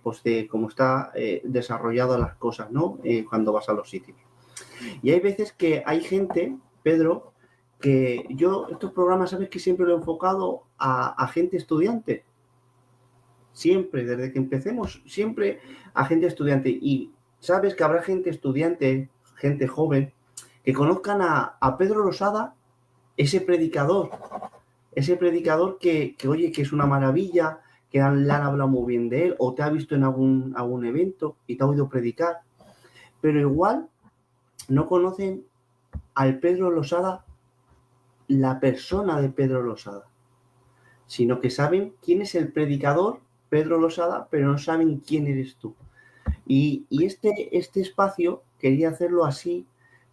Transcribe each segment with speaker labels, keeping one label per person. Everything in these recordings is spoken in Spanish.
Speaker 1: pues de cómo está desarrollado las cosas, ¿no? Cuando vas a los sitios. Y hay veces que hay gente, Pedro, que yo estos programas, sabes que siempre lo he enfocado a gente estudiante. Siempre, desde que empecemos, siempre a gente estudiante. Y sabes que habrá gente estudiante, gente joven, que conozcan a Pedro Losada, ese predicador que oye, que es una maravilla, que le han hablado muy bien de él, o te ha visto en algún evento y te ha oído predicar, pero igual no conocen al Pedro Losada, la persona de Pedro Losada, sino que saben quién es el predicador Pedro Losada, pero no saben quién eres tú. Y este espacio quería hacerlo así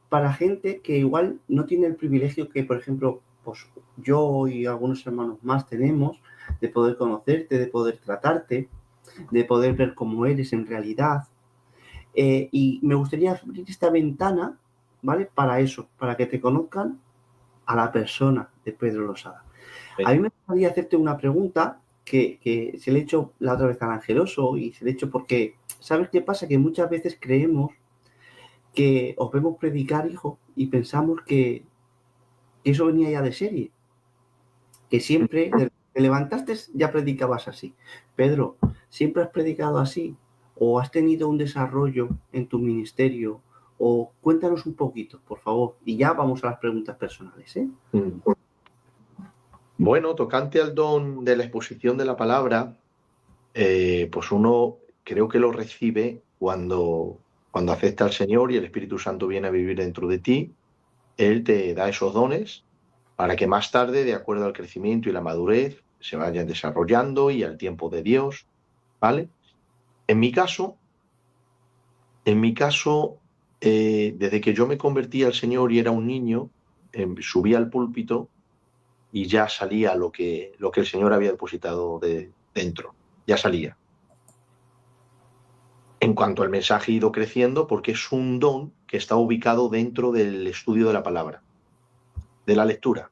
Speaker 1: para gente que igual no tiene el privilegio que, por ejemplo, pues yo y algunos hermanos más tenemos, de poder conocerte, de poder tratarte, de poder ver cómo eres en realidad. Y me gustaría abrir esta ventana, ¿vale? Para eso, para que te conozcan a la persona de Pedro Losada. A mí me gustaría hacerte una pregunta que se le he hecho la otra vez al Angeloso y se le he hecho porque, ¿sabes qué pasa? Que muchas veces creemos que os vemos predicar, hijo, y pensamos que eso venía ya de serie, que siempre te levantaste ya predicabas así. Pedro, ¿siempre has predicado así? ¿O has tenido un desarrollo en tu ministerio? O cuéntanos un poquito, por favor, y ya vamos a las preguntas personales, ¿eh?
Speaker 2: Bueno, tocante al don de la exposición de la palabra, pues uno creo que lo recibe cuando acepta al Señor y el Espíritu Santo viene a vivir dentro de ti. Él te da esos dones para que más tarde, de acuerdo al crecimiento y la madurez, se vayan desarrollando y al tiempo de Dios, ¿vale? En mi caso, desde que yo me convertí al Señor y era un niño, subí al púlpito y ya salía lo que el Señor había depositado dentro, ya salía. En cuanto al mensaje ha ido creciendo porque es un don que está ubicado dentro del estudio de la palabra, de la lectura.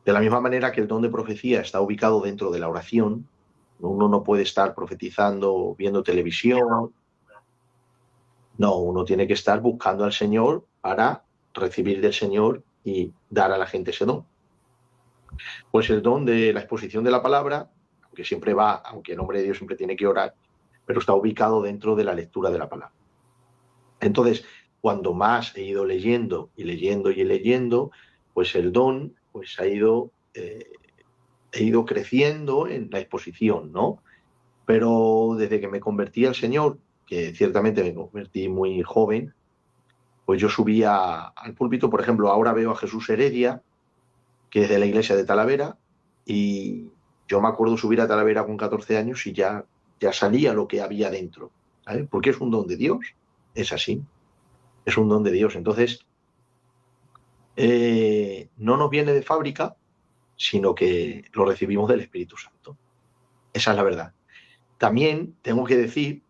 Speaker 2: De la misma manera que el don de profecía está ubicado dentro de la oración, uno no puede estar profetizando viendo televisión. No, uno tiene que estar buscando al Señor para recibir del Señor y dar a la gente ese don. Pues el don de la exposición de la palabra, aunque en nombre de Dios siempre tiene que orar, pero está ubicado dentro de la lectura de la palabra. Entonces, cuando más he ido leyendo y leyendo y leyendo, pues el don pues he ido creciendo en la exposición, ¿no? Pero desde que me convertí al Señor, que ciertamente me convertí muy joven, pues yo subía al púlpito, por ejemplo, ahora veo a Jesús Heredia, que es de la iglesia de Talavera, y yo me acuerdo subir a Talavera con 14 años y ya salía lo que había dentro, ¿sabes? Porque es un don de Dios, es así, es un don de Dios. Entonces, no nos viene de fábrica, sino que lo recibimos del Espíritu Santo. Esa es la verdad. También tengo que decir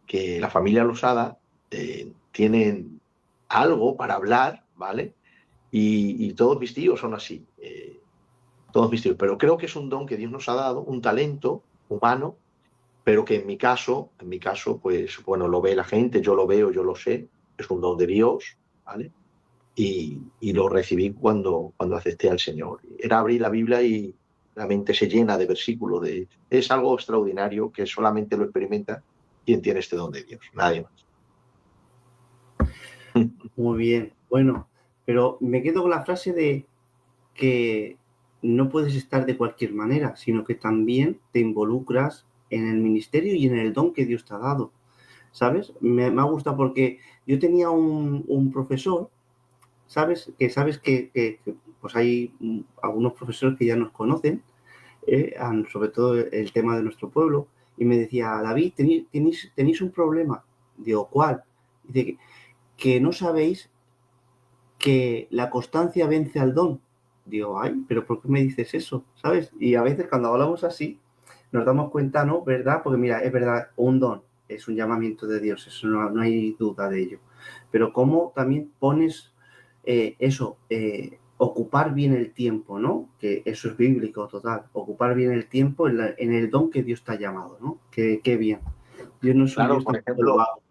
Speaker 2: que la familia Losada tienen algo para hablar, ¿vale? Y todos mis tíos son así, todos mis tíos. Pero creo que es un don que Dios nos ha dado, un talento humano, pero que en mi caso, pues bueno, lo ve la gente, yo lo veo, yo lo sé, es un don de Dios, ¿vale? Y lo recibí cuando acepté al Señor. Era abrir la Biblia y la mente se llena de versículos. Es algo extraordinario que solamente lo experimenta quien tiene este don de Dios, nadie más.
Speaker 1: Muy bien, bueno, pero me quedo con la frase de que no puedes estar de cualquier manera, sino que también te involucras en el ministerio y en el don que Dios te ha dado, ¿sabes? Me ha gustado porque yo tenía un profesor, ¿sabes? Sabes que pues hay algunos profesores que ya nos conocen, sobre todo el tema de nuestro pueblo, y me decía, David, tenéis un problema. Digo, ¿cuál? Dice que no sabéis que la constancia vence al don. Digo, ay, pero ¿por qué me dices eso? ¿Sabes? Y a veces cuando hablamos así, nos damos cuenta, ¿no? ¿Verdad? Porque mira, es verdad, un don es un llamamiento de Dios, eso no hay duda de ello. Pero cómo también pones ocupar bien el tiempo, ¿no? Que eso es bíblico total, ocupar bien el tiempo en el don que Dios te ha llamado, ¿no? Qué bien. Dios no es un
Speaker 2: Claro,
Speaker 1: Dios
Speaker 2: por
Speaker 1: tampoco lo
Speaker 2: ejemplo,
Speaker 1: hago.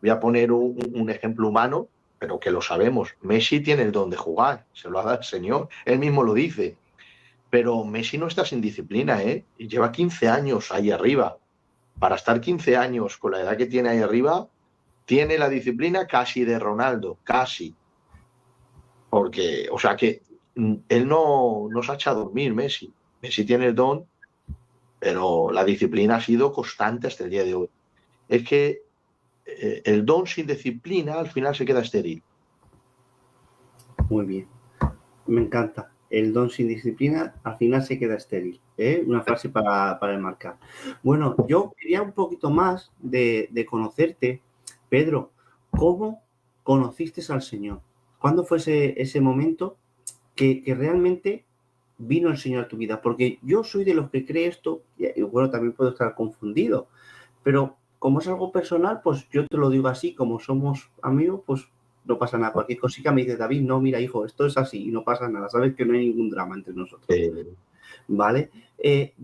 Speaker 2: voy a poner un ejemplo humano, pero que lo sabemos. Messi tiene el don de jugar, se lo ha dado el Señor, él mismo lo dice. Pero Messi no está sin disciplina, ¿eh? Y lleva 15 años ahí arriba. Para estar 15 años con la edad que tiene ahí arriba, tiene la disciplina casi de Ronaldo, casi. Porque, o sea que él no se ha echado a dormir, Messi. Messi tiene el don, pero la disciplina ha sido constante hasta el día de hoy. Es que el don sin disciplina al final se queda estéril.
Speaker 1: Muy bien. Me encanta. El don sin disciplina al final se queda estéril. ¿Eh? Una frase para enmarcar. Bueno, yo quería un poquito más de conocerte, Pedro. ¿Cómo conociste al Señor? ¿Cuándo fue ese momento que realmente vino el Señor a tu vida? Porque yo soy de los que cree esto, y bueno, también puedo estar confundido, pero como es algo personal, pues yo te lo digo así, como somos amigos, pues no pasa nada. Cualquier cosita me dice, David, no, mira, hijo, esto es así y no pasa nada. Sabes que no hay ningún drama entre nosotros, ¿vale?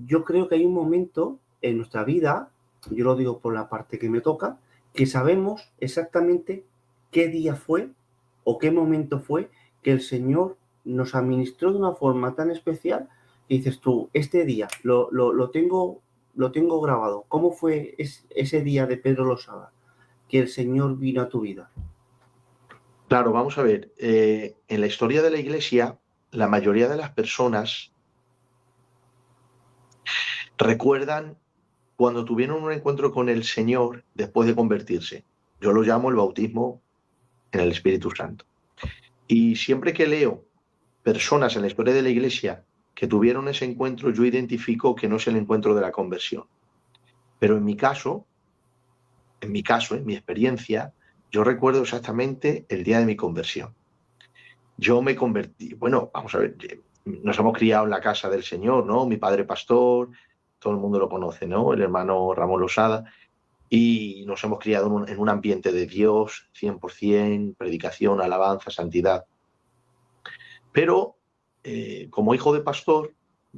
Speaker 1: Yo creo que hay un momento en nuestra vida, yo lo digo por la parte que me toca, que sabemos exactamente qué día fue o qué momento fue que el Señor nos administró de una forma tan especial que dices tú, este día lo tengo grabado. ¿Cómo fue ese día de Pedro Losada que el Señor vino a tu vida?
Speaker 2: Claro, vamos a ver. En la historia de la Iglesia, la mayoría de las personas recuerdan cuando tuvieron un encuentro con el Señor después de convertirse. Yo lo llamo el bautismo en el Espíritu Santo. Y siempre que leo personas en la historia de la Iglesia que tuvieron ese encuentro, yo identifico que no es el encuentro de la conversión. Pero en mi caso, en mi experiencia, yo recuerdo exactamente el día de mi conversión. Yo me convertí, bueno, vamos a ver, nos hemos criado en la casa del Señor, ¿no? Mi padre pastor, todo el mundo lo conoce, ¿no? El hermano Ramón Losada, y nos hemos criado en un ambiente de Dios, 100%, predicación, alabanza, santidad. Pero como hijo de pastor,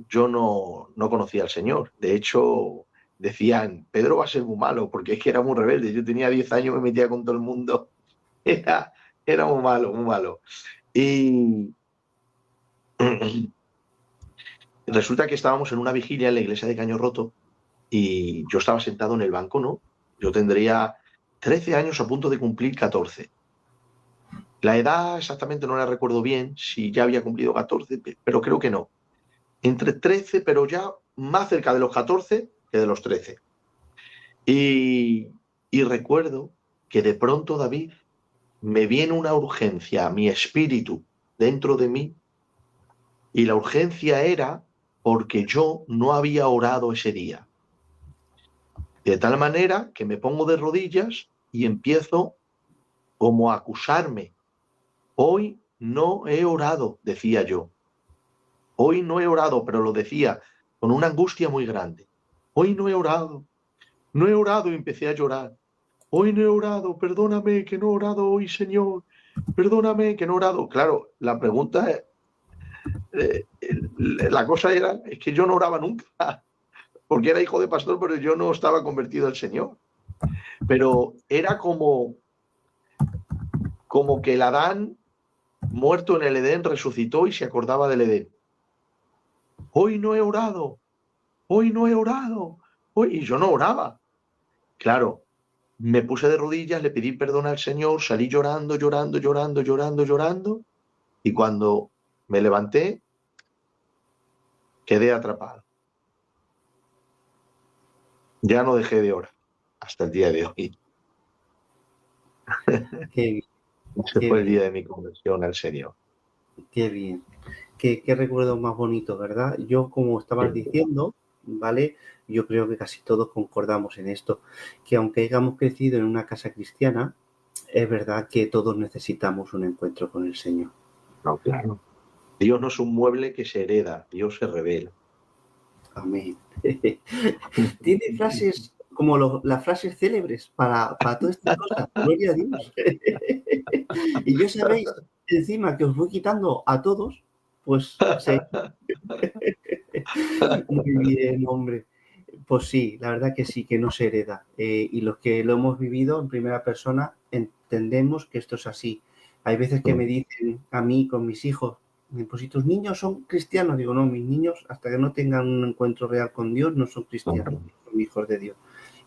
Speaker 2: yo no conocía al Señor. De hecho, decían, Pedro va a ser muy malo, porque es que era muy rebelde. Yo tenía 10 años, me metía con todo el mundo. Era muy malo, muy malo. Y resulta que estábamos en una vigilia en la iglesia de Caño Roto y yo estaba sentado en el banco, ¿no? Yo tendría 13 años a punto de cumplir 14. La edad exactamente no la recuerdo bien, si ya había cumplido 14, pero creo que no. Entre 13, pero ya más cerca de los 14 que de los 13. Y recuerdo que de pronto, David, me viene una urgencia a mi espíritu dentro de mí, y la urgencia era porque yo no había orado ese día. De tal manera que me pongo de rodillas y empiezo como a acusarme. Hoy no he orado, decía yo. Hoy no he orado, pero lo decía con una angustia muy grande. Hoy no he orado. No he orado y empecé a llorar. Hoy no he orado, perdóname que no he orado hoy, Señor. Perdóname que no he orado. Claro, la pregunta es, la cosa era, es que yo no oraba nunca, porque era hijo de pastor, pero yo no estaba convertido al Señor. Pero era como que el Adán muerto en el Edén resucitó y se acordaba del Edén. Hoy no he orado, hoy no he orado, hoy, y yo no oraba. Claro, me puse de rodillas, le pedí perdón al Señor, salí llorando, llorando, llorando, llorando, llorando, y cuando me levanté, quedé atrapado. Ya no dejé de orar hasta el día de hoy.
Speaker 1: Qué bien,
Speaker 2: Ese
Speaker 1: qué
Speaker 2: fue el
Speaker 1: bien,
Speaker 2: día de mi conversión al Señor.
Speaker 1: qué bien. Qué recuerdo más bonito, ¿verdad? Yo, como estabas diciendo, ¿vale? Yo creo que casi todos concordamos en esto, que aunque hayamos crecido en una casa cristiana, es verdad que todos necesitamos un encuentro con el Señor.
Speaker 2: No, claro. Dios no es un mueble que se hereda, Dios se revela.
Speaker 1: Amén. Tiene frases como las frases célebres para todas estas cosas. Gloria a Dios. Y yo, ¿sabéis? encima que os voy quitando a todos, pues sí. Muy bien, hombre. Pues sí, la verdad que sí, que no se hereda. Y los que lo hemos vivido en primera persona entendemos que esto es así. Hay veces que me dicen a mí con mis hijos, pues si tus niños son cristianos, digo, no, mis niños hasta que no tengan un encuentro real con Dios no son cristianos, son hijos de Dios.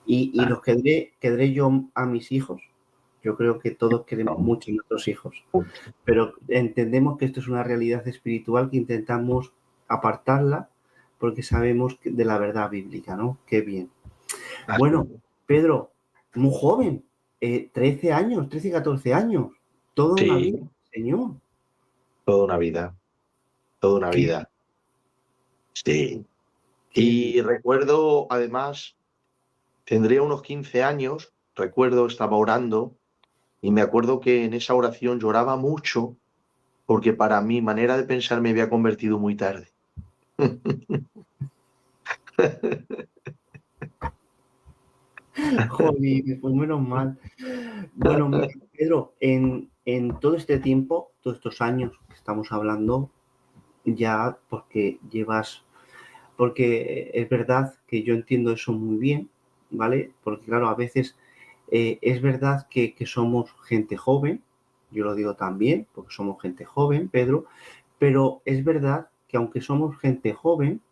Speaker 1: Y los que daré yo a mis hijos, yo creo que todos queremos mucho a nuestros hijos, pero entendemos que esto es una realidad espiritual que intentamos apartarla porque sabemos de la verdad bíblica, ¿no? Qué bien. Bueno, Pedro, muy joven, 13 años, 13, 14 años, toda una
Speaker 2: Sí,
Speaker 1: vida, Señor.
Speaker 2: toda una vida, toda una
Speaker 1: Qué,
Speaker 2: vida. Sí.
Speaker 1: qué bien.
Speaker 2: Y recuerdo, además, tendría unos 15 años, recuerdo, estaba orando y me acuerdo que en esa oración lloraba mucho porque para mi manera de pensar me había convertido muy tarde.
Speaker 1: Joder, pues menos mal. Bueno, mira, Pedro, en todo este tiempo, todos estos años que estamos hablando, ya porque es verdad que yo entiendo eso muy bien, ¿vale? Porque claro, a veces es verdad que somos gente joven, yo lo digo también, porque somos gente joven, Pedro, pero es verdad que aunque somos gente joven,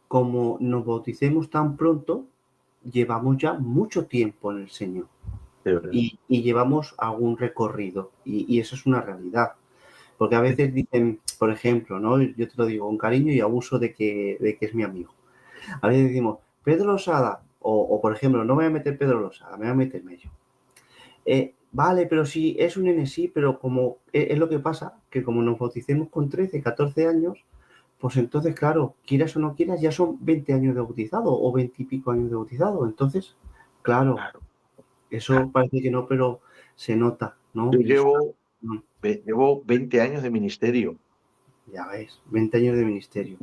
Speaker 1: como nos bauticemos tan pronto, llevamos ya mucho tiempo en el Señor
Speaker 2: De verdad.
Speaker 1: y llevamos algún recorrido y eso es una realidad. Porque a veces dicen, por ejemplo, ¿no? Yo te lo digo con cariño y abuso de que es mi amigo. A veces decimos, Pedro Losada, por ejemplo, no me voy a meter Pedro Losada, me voy a meterme yo. Vale, pero sí, es un nene, sí, pero como es lo que pasa, que como nos bauticemos con 13, 14 años, pues entonces, claro, quieras o no quieras, ya son 20 años de bautizado o 20 y pico años de bautizado. Entonces, claro,
Speaker 2: Claro.
Speaker 1: eso parece que no, pero se nota,
Speaker 2: Yo
Speaker 1: ¿no? Y es
Speaker 2: llevo,
Speaker 1: una,
Speaker 2: llevo 20 años de ministerio.
Speaker 1: ya ves, 20 años de ministerio.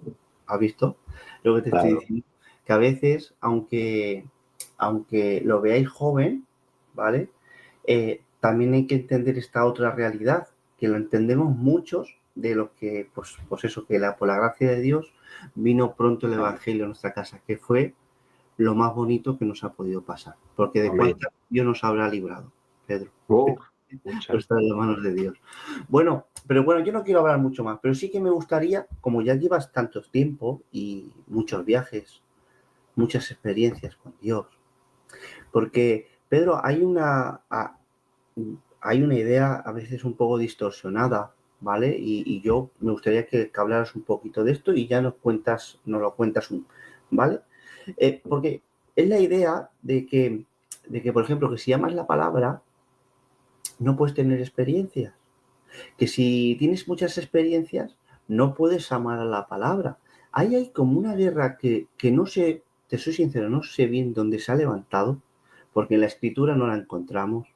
Speaker 1: ¿Has visto lo que te estoy
Speaker 2: Claro.
Speaker 1: diciendo? Que a veces, aunque lo veáis joven, ¿vale? También hay que entender esta otra realidad, que lo entendemos muchos de los que, pues eso, que por la gracia de Dios vino pronto el Evangelio a nuestra casa, que fue lo más bonito que nos ha podido pasar. Porque de
Speaker 2: Amén.
Speaker 1: cuántas Dios nos habrá librado, Pedro.
Speaker 2: Oh,
Speaker 1: Pero
Speaker 2: muchas.
Speaker 1: está en las manos de Dios. Bueno, pero bueno, yo no quiero hablar mucho más, pero sí que me gustaría, como ya llevas tanto tiempo y muchos viajes, muchas experiencias con Dios, porque, Pedro, hay una idea a veces un poco distorsionada, ¿vale? Y yo me gustaría que hablaras un poquito de esto y ya nos lo cuentas, ¿vale? Porque es la idea de que, por ejemplo, que si amas la palabra, no puedes tener experiencias. Que si tienes muchas experiencias, no puedes amar a la palabra. Ahí hay como una guerra que no sé, te soy sincero, no sé bien dónde se ha levantado, porque en la escritura no la encontramos.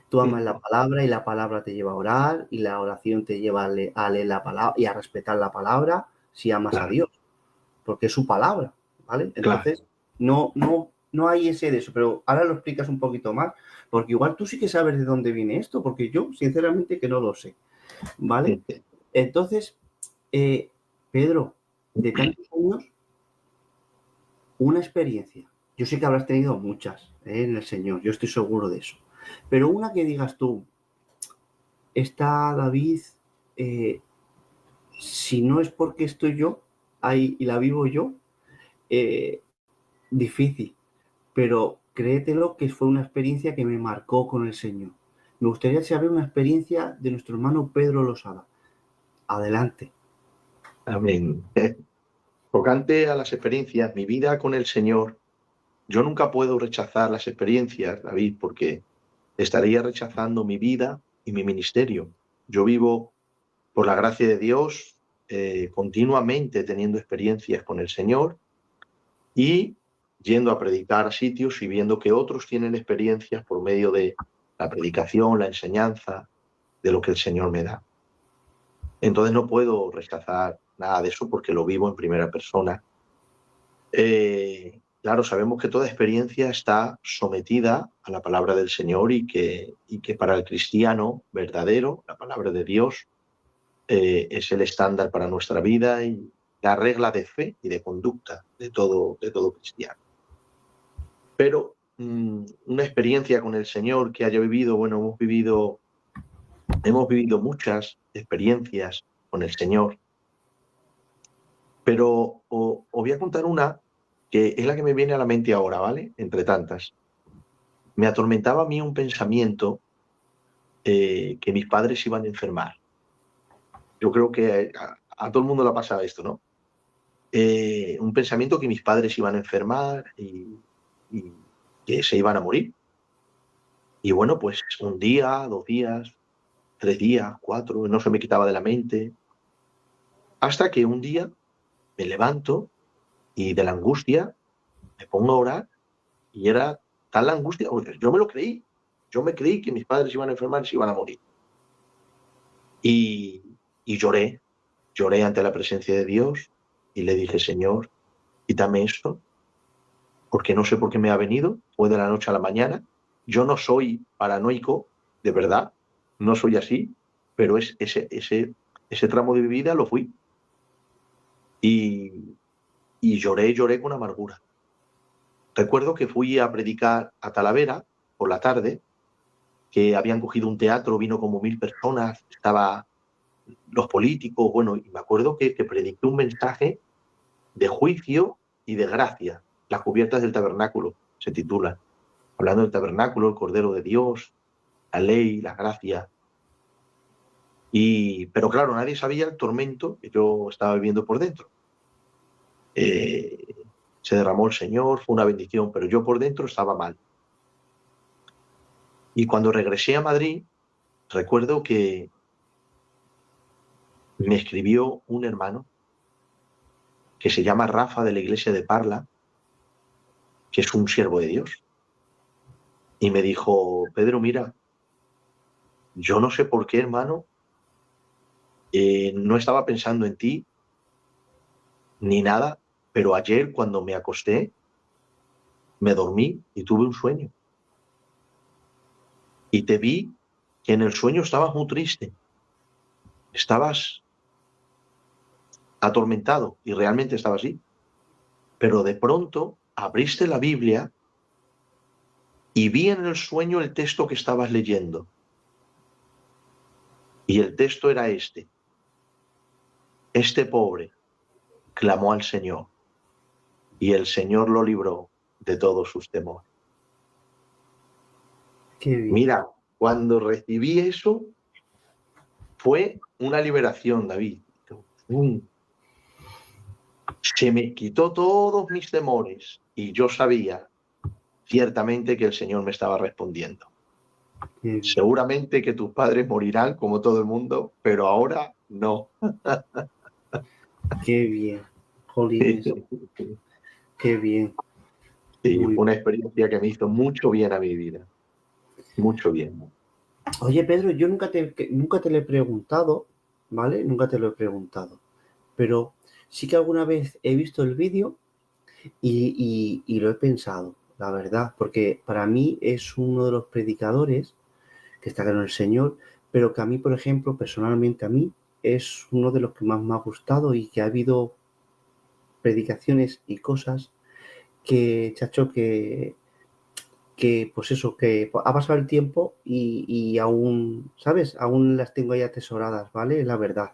Speaker 1: Tú amas la palabra y la palabra te lleva a orar y la oración te lleva a leer la palabra y a respetar la palabra si amas a
Speaker 2: Claro,
Speaker 1: Dios, porque es su palabra, ¿vale?
Speaker 2: claro.
Speaker 1: Entonces, no hay ese de eso, pero ahora lo explicas un poquito más, porque igual tú sí que sabes de dónde viene esto, porque yo, sinceramente, que no lo sé. ¿Vale? Entonces, Pedro, de tantos años, una experiencia. Yo sé que habrás tenido muchas en el Señor, yo estoy seguro de eso. Pero una que digas tú, está David, eh, si no es porque estoy yo ahí y la vivo yo, eh, difícil. Pero créetelo que fue una experiencia que me marcó con el Señor. Me gustaría saber una experiencia de nuestro hermano Pedro Losada. Adelante.
Speaker 2: Amén. Tocante a las experiencias, mi vida con el Señor, yo nunca puedo rechazar las experiencias, David, porque estaría rechazando mi vida y mi ministerio. Yo vivo, por la gracia de Dios, continuamente teniendo experiencias con el Señor y yendo a predicar a sitios y viendo que otros tienen experiencias por medio de la predicación, la enseñanza, de lo que el Señor me da. Entonces no puedo rechazar nada de eso porque lo vivo en primera persona. Claro, sabemos que toda experiencia está sometida a la palabra del Señor y que para el cristiano verdadero, la palabra de Dios, es el estándar para nuestra vida y la regla de fe y de conducta de todo cristiano. Pero una experiencia con el Señor que haya vivido, bueno, hemos vivido muchas experiencias con el Señor, pero os voy a contar una que es la que me viene a la mente ahora, ¿vale? Entre tantas. Me atormentaba a mí un pensamiento que mis padres iban a enfermar. Yo creo que a todo el mundo le ha pasado esto, ¿no? Un pensamiento que mis padres iban a enfermar y que se iban a morir. Y bueno, pues un día, 2 días, 3 días, 4, no se me quitaba de la mente, hasta que un día me levanto y de la angustia me pongo a orar y era tal la angustia, yo me lo creí, yo me creí que mis padres iban a enfermar y se iban a morir. Y lloré ante la presencia de Dios y le dije, Señor, quítame esto, porque no sé por qué me ha venido, fue de la noche a la mañana. Yo no soy paranoico, de verdad, no soy así, pero ese tramo de mi vida lo fui. Y lloré con amargura. Recuerdo que fui a predicar a Talavera por la tarde, que habían cogido un teatro, vino como 1000 personas, estaban los políticos, bueno, y me acuerdo que prediqué un mensaje de juicio y de gracia. Las cubiertas del tabernáculo se titula, hablando del tabernáculo, el Cordero de Dios, la ley, la gracia. Pero claro, nadie sabía el tormento que yo estaba viviendo por dentro. Se derramó el Señor, fue una bendición, pero yo por dentro estaba mal. Y cuando regresé a Madrid, recuerdo que me escribió un hermano que se llama Rafa, de la iglesia de Parla, que es un siervo de Dios. Y me dijo, Pedro, mira, yo no sé por qué, hermano, no estaba pensando en ti ni nada, pero ayer cuando me acosté, me dormí y tuve un sueño. Y te vi que en el sueño estabas muy triste, estabas atormentado, y realmente estaba así. Pero de pronto abriste la Biblia y vi en el sueño el texto que estabas leyendo. Y el texto era este. Este pobre clamó al Señor y el Señor lo libró de todos sus temores.
Speaker 1: Qué bien.
Speaker 2: Mira, cuando recibí eso, fue una liberación, David. Se me quitó todos mis temores y yo sabía ciertamente que el Señor me estaba respondiendo. Seguramente que tus padres morirán como todo el mundo, pero ahora no.
Speaker 1: Qué bien, jolines. Qué bien.
Speaker 2: Sí, fue una experiencia que me hizo mucho bien a mi vida. Mucho bien.
Speaker 1: Oye, Pedro, yo nunca te lo he preguntado, ¿vale? Nunca te lo he preguntado. Pero sí que alguna vez he visto el vídeo y lo he pensado, la verdad, porque para mí es uno de los predicadores que está con el Señor, pero que a mí, por ejemplo, personalmente a mí, es uno de los que más me ha gustado y que ha habido predicaciones y cosas que, chacho, que pues eso, que ha pasado el tiempo y aún, ¿sabes? Aún las tengo ahí atesoradas, ¿vale? La verdad.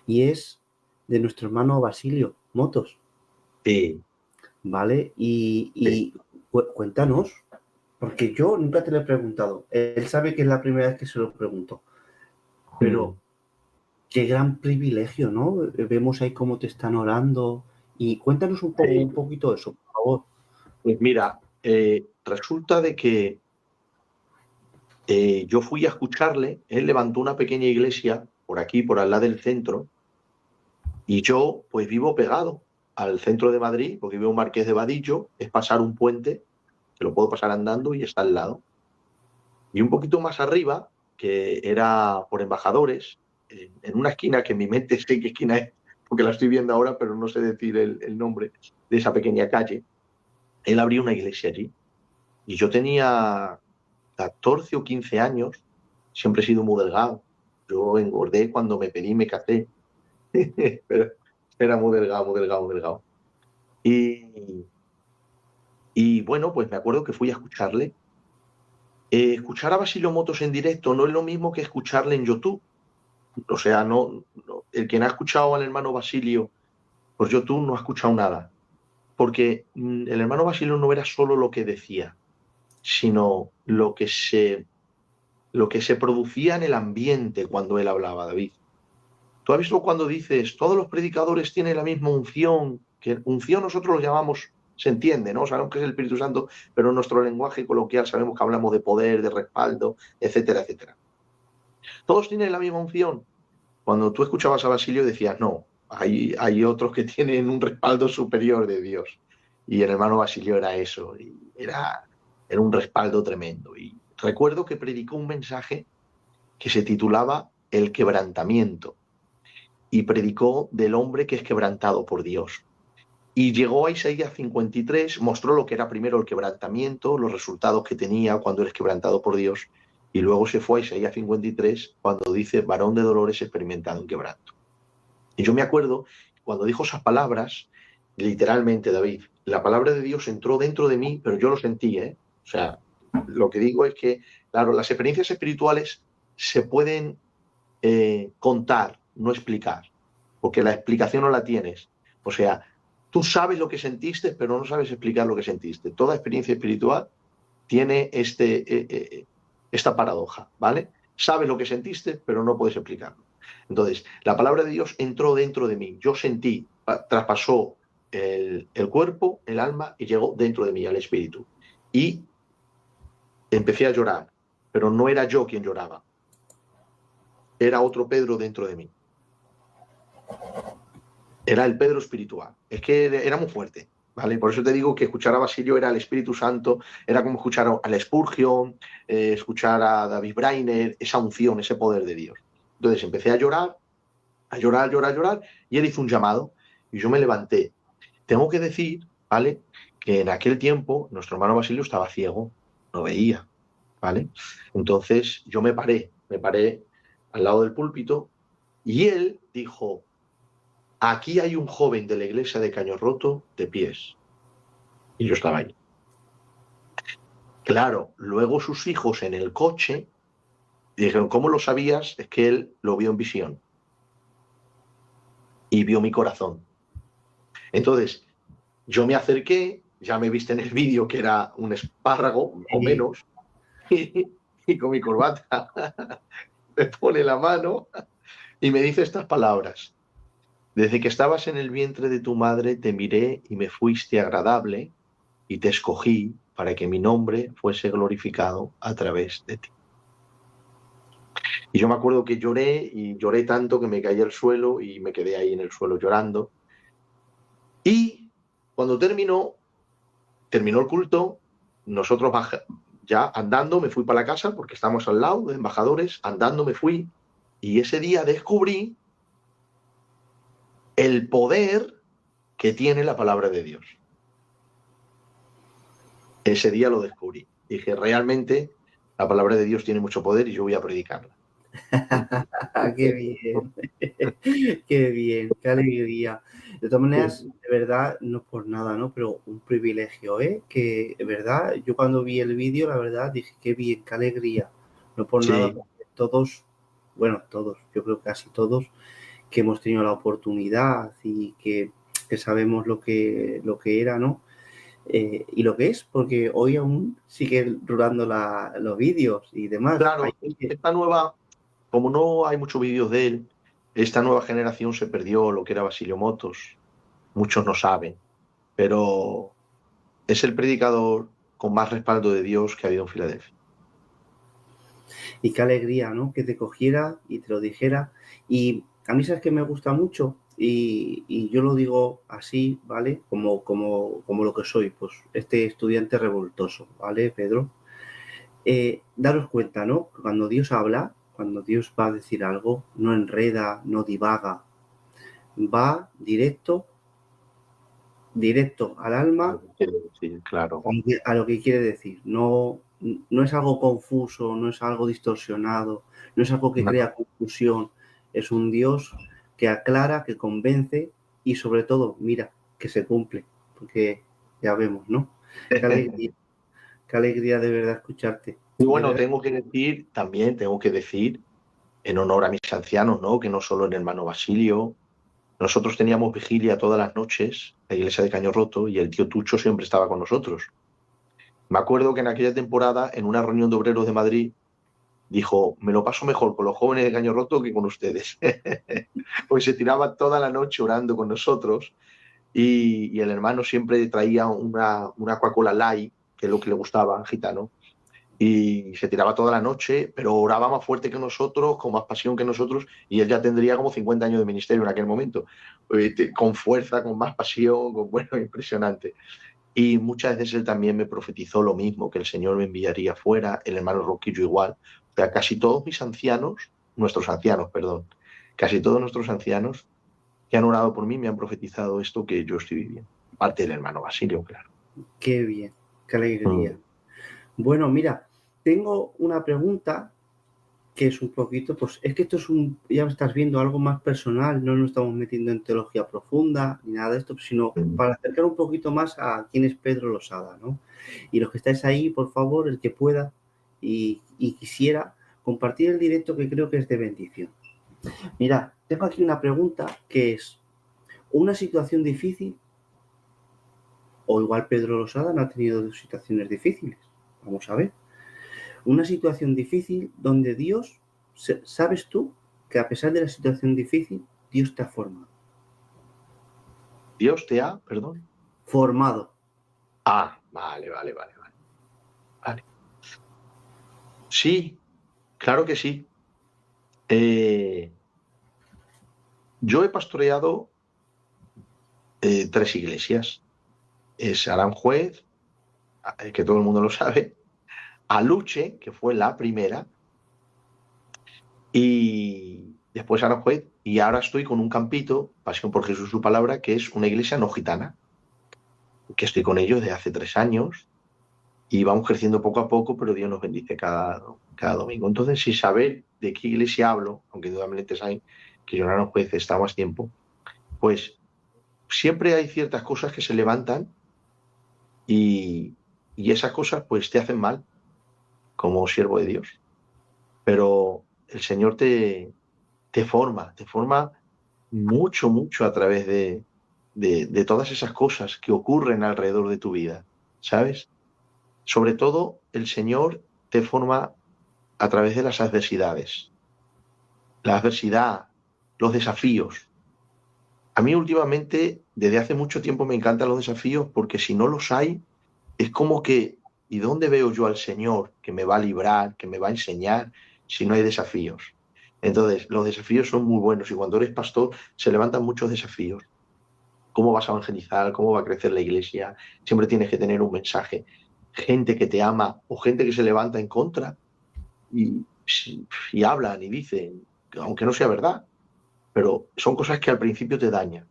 Speaker 1: Y es de nuestro hermano Basilio Motos.
Speaker 2: Sí.
Speaker 1: ¿Vale? Y cuéntanos, porque yo nunca te lo he preguntado. Él sabe que es la primera vez que se lo pregunto. Pero qué gran privilegio, ¿no? Vemos ahí cómo te están orando. Y cuéntanos un poquito eso, por favor.
Speaker 2: Pues mira, resulta de que yo fui a escucharle, él levantó una pequeña iglesia por aquí, por al lado del centro, y yo pues vivo pegado al centro de Madrid, porque vivo en Marqués de Vadillo, es pasar un puente, que lo puedo pasar andando y está al lado. Y un poquito más arriba, que era por Embajadores, en una esquina que en mi mente sé qué esquina es, porque la estoy viendo ahora, pero no sé decir el nombre de esa pequeña calle, él abrió una iglesia allí. Y yo tenía 14 o 15 años, siempre he sido muy delgado. Yo engordé cuando me pedí, me casé. Pero era muy delgado, muy delgado, muy delgado. Y bueno, pues me acuerdo que fui a escucharle. Escuchar a Basilio Motos en directo no es lo mismo que escucharle en YouTube. O sea, el que no ha escuchado al hermano Basilio por YouTube no ha escuchado nada. Porque el hermano Basilio no era solo lo que decía, sino lo que se producía en el ambiente cuando él hablaba, David. Tú has visto cuando dices, todos los predicadores tienen la misma unción, que unción nosotros lo llamamos, se entiende, ¿no? Sabemos que es el Espíritu Santo, pero en nuestro lenguaje coloquial sabemos que hablamos de poder, de respaldo, etcétera, etcétera. Todos tienen la misma unción. Cuando tú escuchabas a Basilio decías, no, hay otros que tienen un respaldo superior de Dios. Y el hermano Basilio era eso, y era un respaldo tremendo. Y recuerdo que predicó un mensaje que se titulaba El quebrantamiento, y predicó del hombre que es quebrantado por Dios. Y llegó a Isaías 53, mostró lo que era primero el quebrantamiento, los resultados que tenía cuando eres quebrantado por Dios, y luego se fue a Isaías 53 cuando dice, varón de dolores experimentado en quebranto. Y yo me acuerdo, cuando dijo esas palabras, literalmente, David, la palabra de Dios entró dentro de mí, pero yo lo sentí, ¿eh? O sea, lo que digo es que, claro, las experiencias espirituales se pueden contar, no explicar, porque la explicación no la tienes. O sea, tú sabes lo que sentiste, pero no sabes explicar lo que sentiste. Toda experiencia espiritual tiene esta paradoja, ¿vale? Sabes lo que sentiste, pero no puedes explicarlo. Entonces, la palabra de Dios entró dentro de mí. Yo sentí, traspasó el cuerpo, el alma y llegó dentro de mí, al espíritu. Y empecé a llorar, pero no era yo quien lloraba. Era otro Pedro dentro de mí. Era el Pedro espiritual. Es que era muy fuerte, ¿vale? Por eso te digo que escuchar a Basilio era el Espíritu Santo, era como escuchar a Spurgeon, escuchar a David Brainer, esa unción, ese poder de Dios. Entonces empecé a llorar, a llorar, a llorar, a llorar, y él hizo un llamado, y yo me levanté. Tengo que decir, ¿vale?, que en aquel tiempo nuestro hermano Basilio estaba ciego, no veía, ¿vale? Entonces yo me paré al lado del púlpito, y él dijo, aquí hay un joven de la iglesia de Caño Roto de pies. Y yo estaba ahí. Claro, luego sus hijos en el coche dijeron, ¿cómo lo sabías? Es que él lo vio en visión. Y vio mi corazón. Entonces, yo me acerqué, ya me viste en el vídeo que era un espárrago, o menos, y con mi corbata me pone la mano y me dice estas palabras. Desde que estabas en el vientre de tu madre te miré y me fuiste agradable y te escogí para que mi nombre fuese glorificado a través de ti. Y yo me acuerdo que lloré y lloré tanto que me caí al suelo y me quedé ahí en el suelo llorando. Y cuando terminó el culto, nosotros ya andando me fui para la casa porque estamos al lado de embajadores, andando me fui y ese día descubrí el poder que tiene la palabra de Dios. Ese día lo descubrí. Dije, realmente la palabra de Dios tiene mucho poder y yo voy a predicarla.
Speaker 1: Qué bien, qué bien, qué alegría. De todas maneras, de verdad, no por nada, ¿no? Pero un privilegio, ¿eh? Que, de verdad, yo cuando vi el vídeo, la verdad, dije, qué bien, qué alegría. No por nada, porque todos, bueno, todos, yo creo que casi todos, que hemos tenido la oportunidad y que sabemos lo que era, ¿no? Y lo que es, porque hoy aún sigue rulando los vídeos y demás.
Speaker 2: Claro, esta nueva, como no hay muchos vídeos de él, esta nueva generación se perdió lo que era Basilio Motos. Muchos no saben, pero es el predicador con más respaldo de Dios que ha habido en Filadelfia.
Speaker 1: Y qué alegría, ¿no? Que te cogiera y te lo dijera. Y a mí sabes que me gusta mucho y yo lo digo así, ¿vale? Como lo que soy, pues este estudiante revoltoso, ¿vale, Pedro? Daros cuenta, ¿no? Cuando Dios habla, cuando Dios va a decir algo, no enreda, no divaga, va directo al alma,
Speaker 2: Sí, claro.
Speaker 1: a lo que quiere decir. No no es algo confuso, no es algo distorsionado, no es algo que crea confusión. Es un Dios que aclara, que convence y sobre todo, mira, que se cumple. Porque ya vemos, ¿no? Qué alegría de verdad escucharte.
Speaker 2: Y bueno, tengo que decir, en honor a mis ancianos, ¿no? Que no solo el hermano Basilio, nosotros teníamos vigilia todas las noches en la iglesia de Caño Roto y el tío Tucho siempre estaba con nosotros. Me acuerdo que en aquella temporada, en una reunión de obreros de Madrid, dijo, me lo paso mejor con los jóvenes de Caño Roto que con ustedes. Pues se tiraba toda la noche orando con nosotros y el hermano siempre traía una Coca-Cola Light, que es lo que le gustaba al gitano, y se tiraba toda la noche, pero oraba más fuerte que nosotros, con más pasión que nosotros, y él ya tendría como 50 años de ministerio en aquel momento, con fuerza, con más pasión, bueno, impresionante. Y muchas veces él también me profetizó lo mismo, que el Señor me enviaría fuera, el hermano Roquillo igual. O sea, casi todos nuestros ancianos, perdón, casi todos nuestros ancianos que han orado por mí me han profetizado esto que yo estoy viviendo. Parte del hermano Basilio, claro.
Speaker 1: Qué bien, qué alegría. Bueno, mira, tengo una pregunta que es un poquito, pues es que esto es ya estás viendo algo más personal, no nos estamos metiendo en teología profunda ni nada de esto, sino para acercar un poquito más a quién es Pedro Losada, ¿no? Y los que estáis ahí, por favor, el que pueda y quisiera compartir el directo, que creo que es de bendición. Mira, tengo aquí una pregunta que es, ¿una situación difícil? O igual Pedro Losada no ha tenido situaciones difíciles. Vamos a ver. Una situación difícil donde Dios, sabes tú que a pesar de la situación difícil, Dios te ha formado.
Speaker 2: ¿Dios te ha, perdón?
Speaker 1: Formado.
Speaker 2: Ah, vale. Sí, claro que sí. Yo he pastoreado 3 iglesias. Es Aranjuez, que todo el mundo lo sabe, Aluche, que fue la primera, y después Aranjuez, y ahora estoy con un campito, Pasión por Jesús su palabra, que es una iglesia no gitana, que estoy con ellos desde hace 3 años, y vamos creciendo poco a poco, pero Dios nos bendice cada domingo. Entonces, sin saber de qué iglesia hablo, aunque indudablemente saben que yo en Aranjuez está más tiempo, pues siempre hay ciertas cosas que se levantan y esas cosas pues te hacen mal como siervo de Dios. Pero el Señor te forma mucho a través de todas esas cosas que ocurren alrededor de tu vida, ¿sabes? Sobre todo, el Señor te forma a través de las adversidades. La adversidad, los desafíos. A mí últimamente, desde hace mucho tiempo, me encantan los desafíos porque si no los hay, es como que, ¿y dónde veo yo al Señor que me va a librar, que me va a enseñar si no hay desafíos? Entonces, los desafíos son muy buenos y cuando eres pastor se levantan muchos desafíos. ¿Cómo vas a evangelizar? ¿Cómo va a crecer la iglesia? Siempre tienes que tener un mensaje. Gente que te ama o gente que se levanta en contra y hablan y dicen, aunque no sea verdad, pero son cosas que al principio te dañan.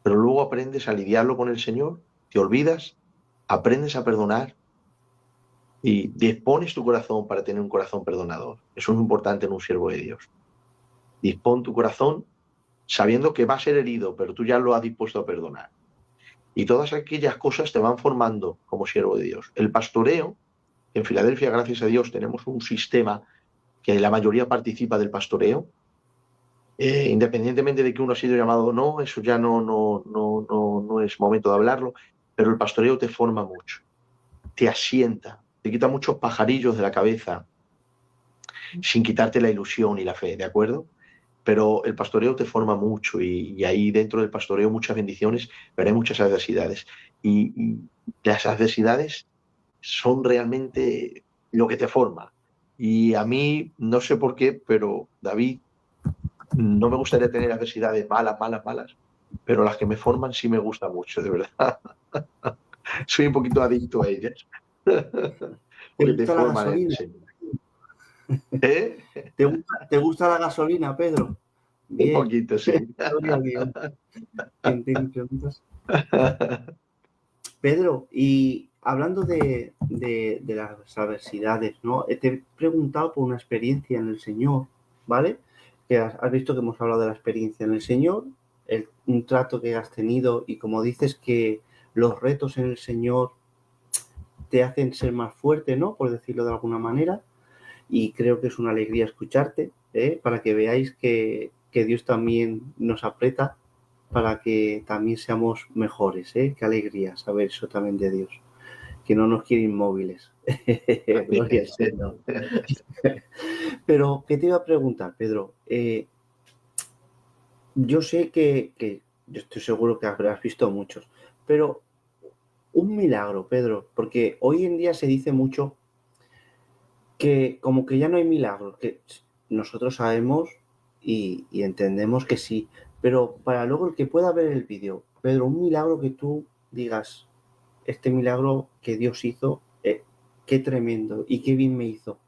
Speaker 2: Pero luego aprendes a lidiarlo con el Señor, te olvidas, aprendes a perdonar y dispones tu corazón para tener un corazón perdonador. Eso es muy importante en un siervo de Dios. Dispón tu corazón sabiendo que va a ser herido, pero tú ya lo has dispuesto a perdonar. Y todas aquellas cosas te van formando como siervo de Dios. El pastoreo, en Filadelfia, gracias a Dios, tenemos un sistema que la mayoría participa del pastoreo, independientemente de que uno ha sido llamado o no, eso ya no es momento de hablarlo, pero el pastoreo te forma mucho, te asienta, te quita muchos pajarillos de la cabeza, sin quitarte la ilusión y la fe, ¿de acuerdo? Pero el pastoreo te forma mucho y ahí dentro del pastoreo muchas bendiciones, pero hay muchas adversidades. Y las adversidades son realmente lo que te forma. Y a mí, no sé por qué, pero David, no me gustaría tener adversidades malas, pero las que me forman sí me gustan mucho, de verdad. Soy un poquito adicto a ellas. Porque te forman en el Señor. ¿Eh?
Speaker 1: ¿Te gusta la gasolina, Pedro?
Speaker 2: Bien. Un poquito, sí.
Speaker 1: Pedro, y hablando de las adversidades, ¿no? Te he preguntado por una experiencia en el Señor, ¿vale? Que has visto que hemos hablado de la experiencia en el Señor, un trato que has tenido y como dices que los retos en el Señor te hacen ser más fuerte, ¿no? Por decirlo de alguna manera. Y creo que es una alegría escucharte, para que veáis que Dios también nos aprieta para que también seamos mejores, Qué alegría saber eso también de Dios, que no nos quiere inmóviles. Gloria al Señor. Pero, ¿qué te iba a preguntar, Pedro? Yo sé que yo estoy seguro que habrás visto muchos, pero un milagro, Pedro, porque hoy en día se dice mucho que como que ya no hay milagros, que nosotros sabemos y entendemos que sí, pero para luego el que pueda ver el vídeo, Pedro, un milagro que tú digas, este milagro que Dios hizo, qué tremendo y qué bien me hizo.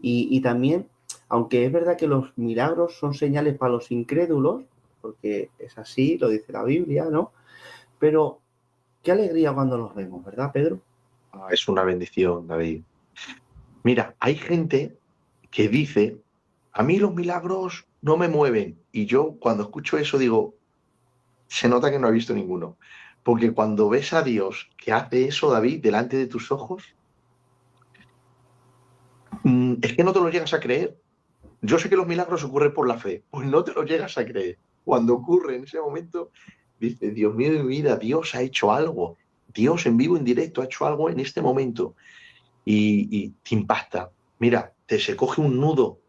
Speaker 1: Y también, aunque es verdad que los milagros son señales para los incrédulos, porque es así, lo dice la Biblia, ¿no? Pero qué alegría cuando los vemos, ¿verdad, Pedro?
Speaker 2: Es una bendición, David. Mira, hay gente que dice, a mí los milagros no me mueven. Y yo cuando escucho eso digo, se nota que no ha visto ninguno. Porque cuando ves a Dios que hace eso, David, delante de tus ojos, es que no te lo llegas a creer. Yo sé que los milagros ocurren por la fe, pues no te lo llegas a creer. Cuando ocurre en ese momento, dices, Dios mío de mi vida, Dios ha hecho algo. Dios en vivo, en directo, ha hecho algo en este momento. Y te impacta. Mira, se coge un nudo.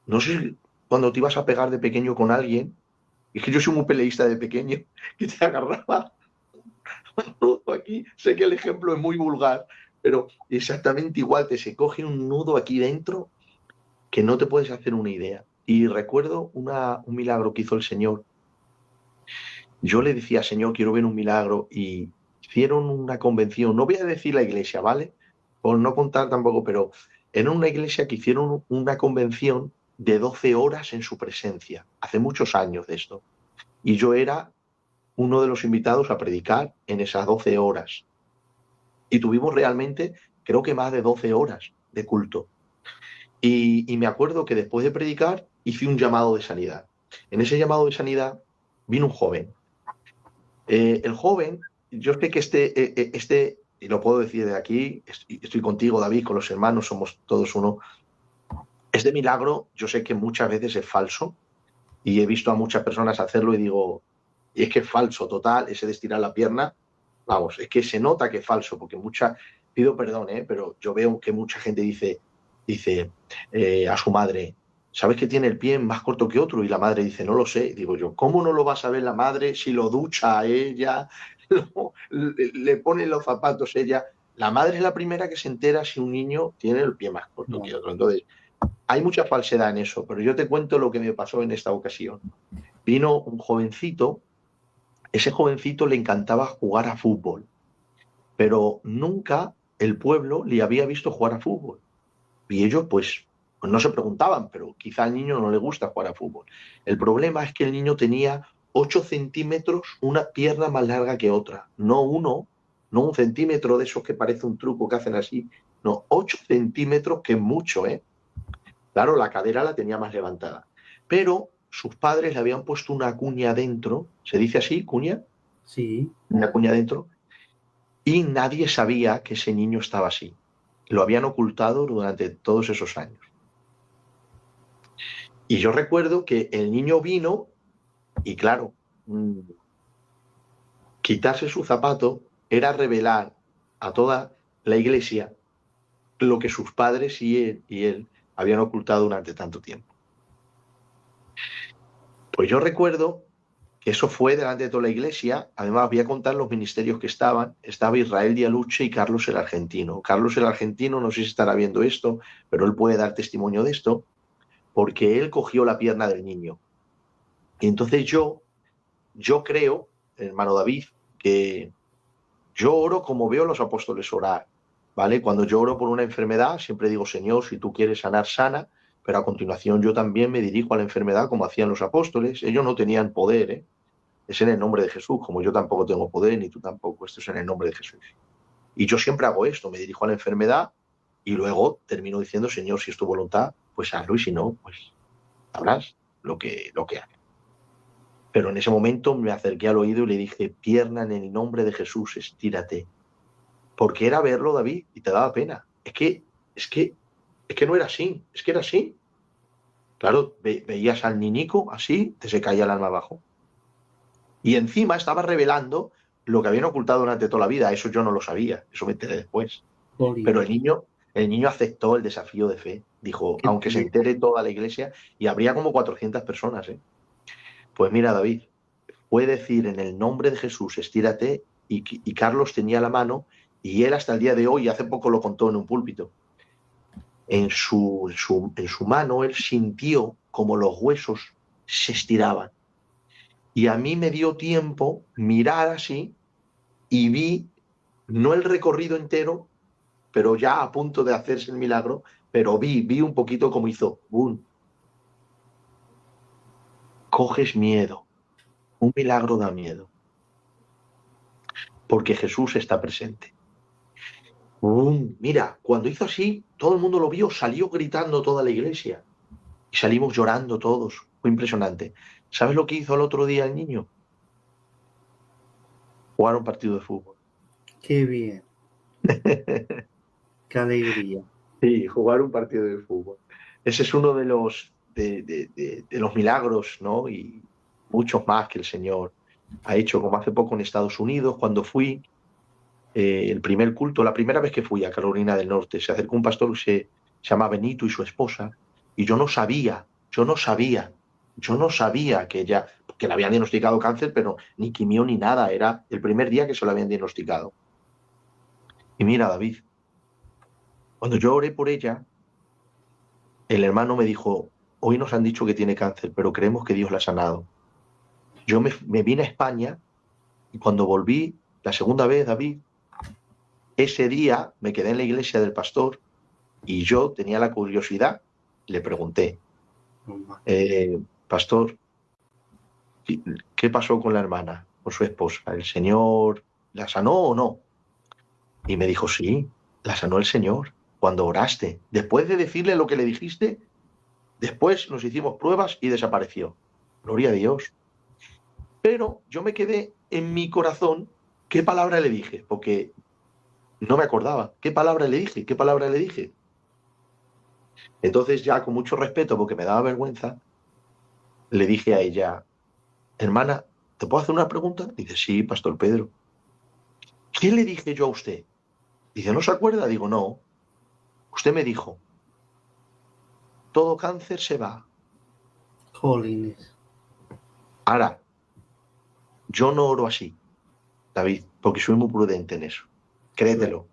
Speaker 2: No sé si cuando te ibas a pegar de pequeño con alguien, es que yo soy muy peleísta de pequeño, que te agarraba un nudo aquí. Sé que el ejemplo es muy vulgar, pero exactamente igual, te se coge un nudo aquí dentro que no te puedes hacer una idea. Y recuerdo un milagro que hizo el Señor. Yo le decía, Señor, quiero ver un milagro, y hicieron una convención, no voy a decir la iglesia, ¿vale? Por no contar tampoco, pero era una iglesia que hicieron una convención de 12 horas en su presencia, hace muchos años de esto. Y yo era uno de los invitados a predicar en esas 12 horas. Y tuvimos realmente, creo que más de 12 horas de culto. Y me acuerdo que después de predicar hice un llamado de sanidad. En ese llamado de sanidad vino un joven. El joven, yo sé que y lo puedo decir de aquí, estoy contigo, David, con los hermanos, somos todos uno. Este milagro, yo sé que muchas veces es falso y he visto a muchas personas hacerlo y digo, y es que es falso, total, ese de estirar la pierna, vamos, es que se nota que es falso, porque pido perdón, pero yo veo que mucha gente dice a su madre, ¿sabes que tiene el pie más corto que otro? Y la madre dice, no lo sé. Digo yo, ¿cómo no lo va a saber la madre si lo ducha a ella, le pone los zapatos ella? La madre es la primera que se entera si un niño tiene el pie más corto que otro. Entonces, hay mucha falsedad en eso, pero yo te cuento lo que me pasó en esta ocasión. Vino un jovencito, ese jovencito le encantaba jugar a fútbol, pero nunca el pueblo le había visto jugar a fútbol. Y ellos, pues no se preguntaban, pero quizá al niño no le gusta jugar a fútbol. El problema es que el niño tenía 8 centímetros, una pierna más larga que otra. No un centímetro de esos que parece un truco que hacen así. No, 8 centímetros, que es mucho, ¿eh? Claro, la cadera la tenía más levantada. Pero sus padres le habían puesto una cuña dentro. ¿Se dice así, cuña?
Speaker 1: Sí.
Speaker 2: Una cuña dentro. Y nadie sabía que ese niño estaba así. Lo habían ocultado durante todos esos años. Y yo recuerdo que el niño vino y, claro, quitarse su zapato era revelar a toda la iglesia lo que sus padres y él habían ocultado durante tanto tiempo. Pues yo recuerdo que eso fue delante de toda la iglesia. Además, voy a contar los ministerios que estaban. Estaba Israel Dialuche y Carlos el Argentino. Carlos el Argentino, no sé si estará viendo esto, pero él puede dar testimonio de esto, porque él cogió la pierna del niño. Y entonces yo creo, hermano David, que yo oro como veo a los apóstoles orar, ¿vale? Cuando yo oro por una enfermedad, siempre digo, Señor, si tú quieres sanar, sana, pero a continuación yo también me dirijo a la enfermedad como hacían los apóstoles. Ellos no tenían poder, Es en el nombre de Jesús, como yo tampoco tengo poder, ni tú tampoco. Esto es en el nombre de Jesús. Y yo siempre hago esto, me dirijo a la enfermedad y luego termino diciendo, Señor, si es tu voluntad, pues hazlo, y si no, pues sabrás lo que haga. Pero en ese momento me acerqué al oído y le dije, pierna, en el nombre de Jesús, estírate. Porque era verlo, David, y te daba pena. Es que no era así, es que era así. Claro, veías al niñico así, te se caía el alma abajo. Y encima estaba revelando lo que habían ocultado durante toda la vida. Eso yo no lo sabía, eso me enteré después. Pero
Speaker 1: Jolines.
Speaker 2: el niño aceptó el desafío de fe. Dijo,
Speaker 1: Qué
Speaker 2: aunque se
Speaker 1: bien.
Speaker 2: entere toda la iglesia, y habría como 400 personas, ¿eh? Pues mira, David, fue decir en el nombre de Jesús, estírate, y Carlos tenía la mano, y él hasta el día de hoy, hace poco lo contó en un púlpito, en su mano él sintió como los huesos se estiraban. Y a mí me dio tiempo mirar así y vi, no el recorrido entero, pero ya a punto de hacerse el milagro, pero vi un poquito como hizo, ¡bum! Coges miedo, un milagro da miedo, porque Jesús está presente. Mira, cuando hizo así, todo el mundo lo vio, salió gritando toda la iglesia y salimos llorando todos. Fue impresionante. ¿Sabes lo que hizo el otro día el niño? Jugar un partido de fútbol.
Speaker 1: Qué bien. Qué alegría.
Speaker 2: Sí, jugar un partido de fútbol. Ese es uno de los milagros, ¿no? Y muchos más que el Señor ha hecho, como hace poco en Estados Unidos, cuando fui, el primer culto, la primera vez que fui a Carolina del Norte, se acercó un pastor que se llama Benito y su esposa, y yo no sabía que le habían diagnosticado cáncer, pero ni quimio ni nada, era el primer día que se lo habían diagnosticado. Y mira, David, cuando yo oré por ella, el hermano me dijo, hoy nos han dicho que tiene cáncer, pero creemos que Dios la ha sanado. Yo me vine a España y cuando volví la segunda vez, David, ese día me quedé en la iglesia del pastor y yo tenía la curiosidad, le pregunté, pastor, ¿qué pasó con la hermana, con su esposa? ¿El Señor la sanó o no? Y me dijo, sí, la sanó el Señor cuando oraste. Después de decirle lo que le dijiste, después nos hicimos pruebas y desapareció. Gloria a Dios. Pero yo me quedé en mi corazón, ¿qué palabra le dije? Porque no me acordaba. ¿Qué palabra le dije? ¿Qué palabra le dije? Entonces ya con mucho respeto, porque me daba vergüenza, le dije a ella, hermana, ¿te puedo hacer una pregunta? Dice, sí, Pastor Pedro. ¿Qué le dije yo a usted? Dice, ¿no se acuerda? Digo, no. Usted me dijo, todo cáncer se va.
Speaker 1: Jolines.
Speaker 2: Ahora, yo no oro así, David, porque soy muy prudente en eso. Créetelo.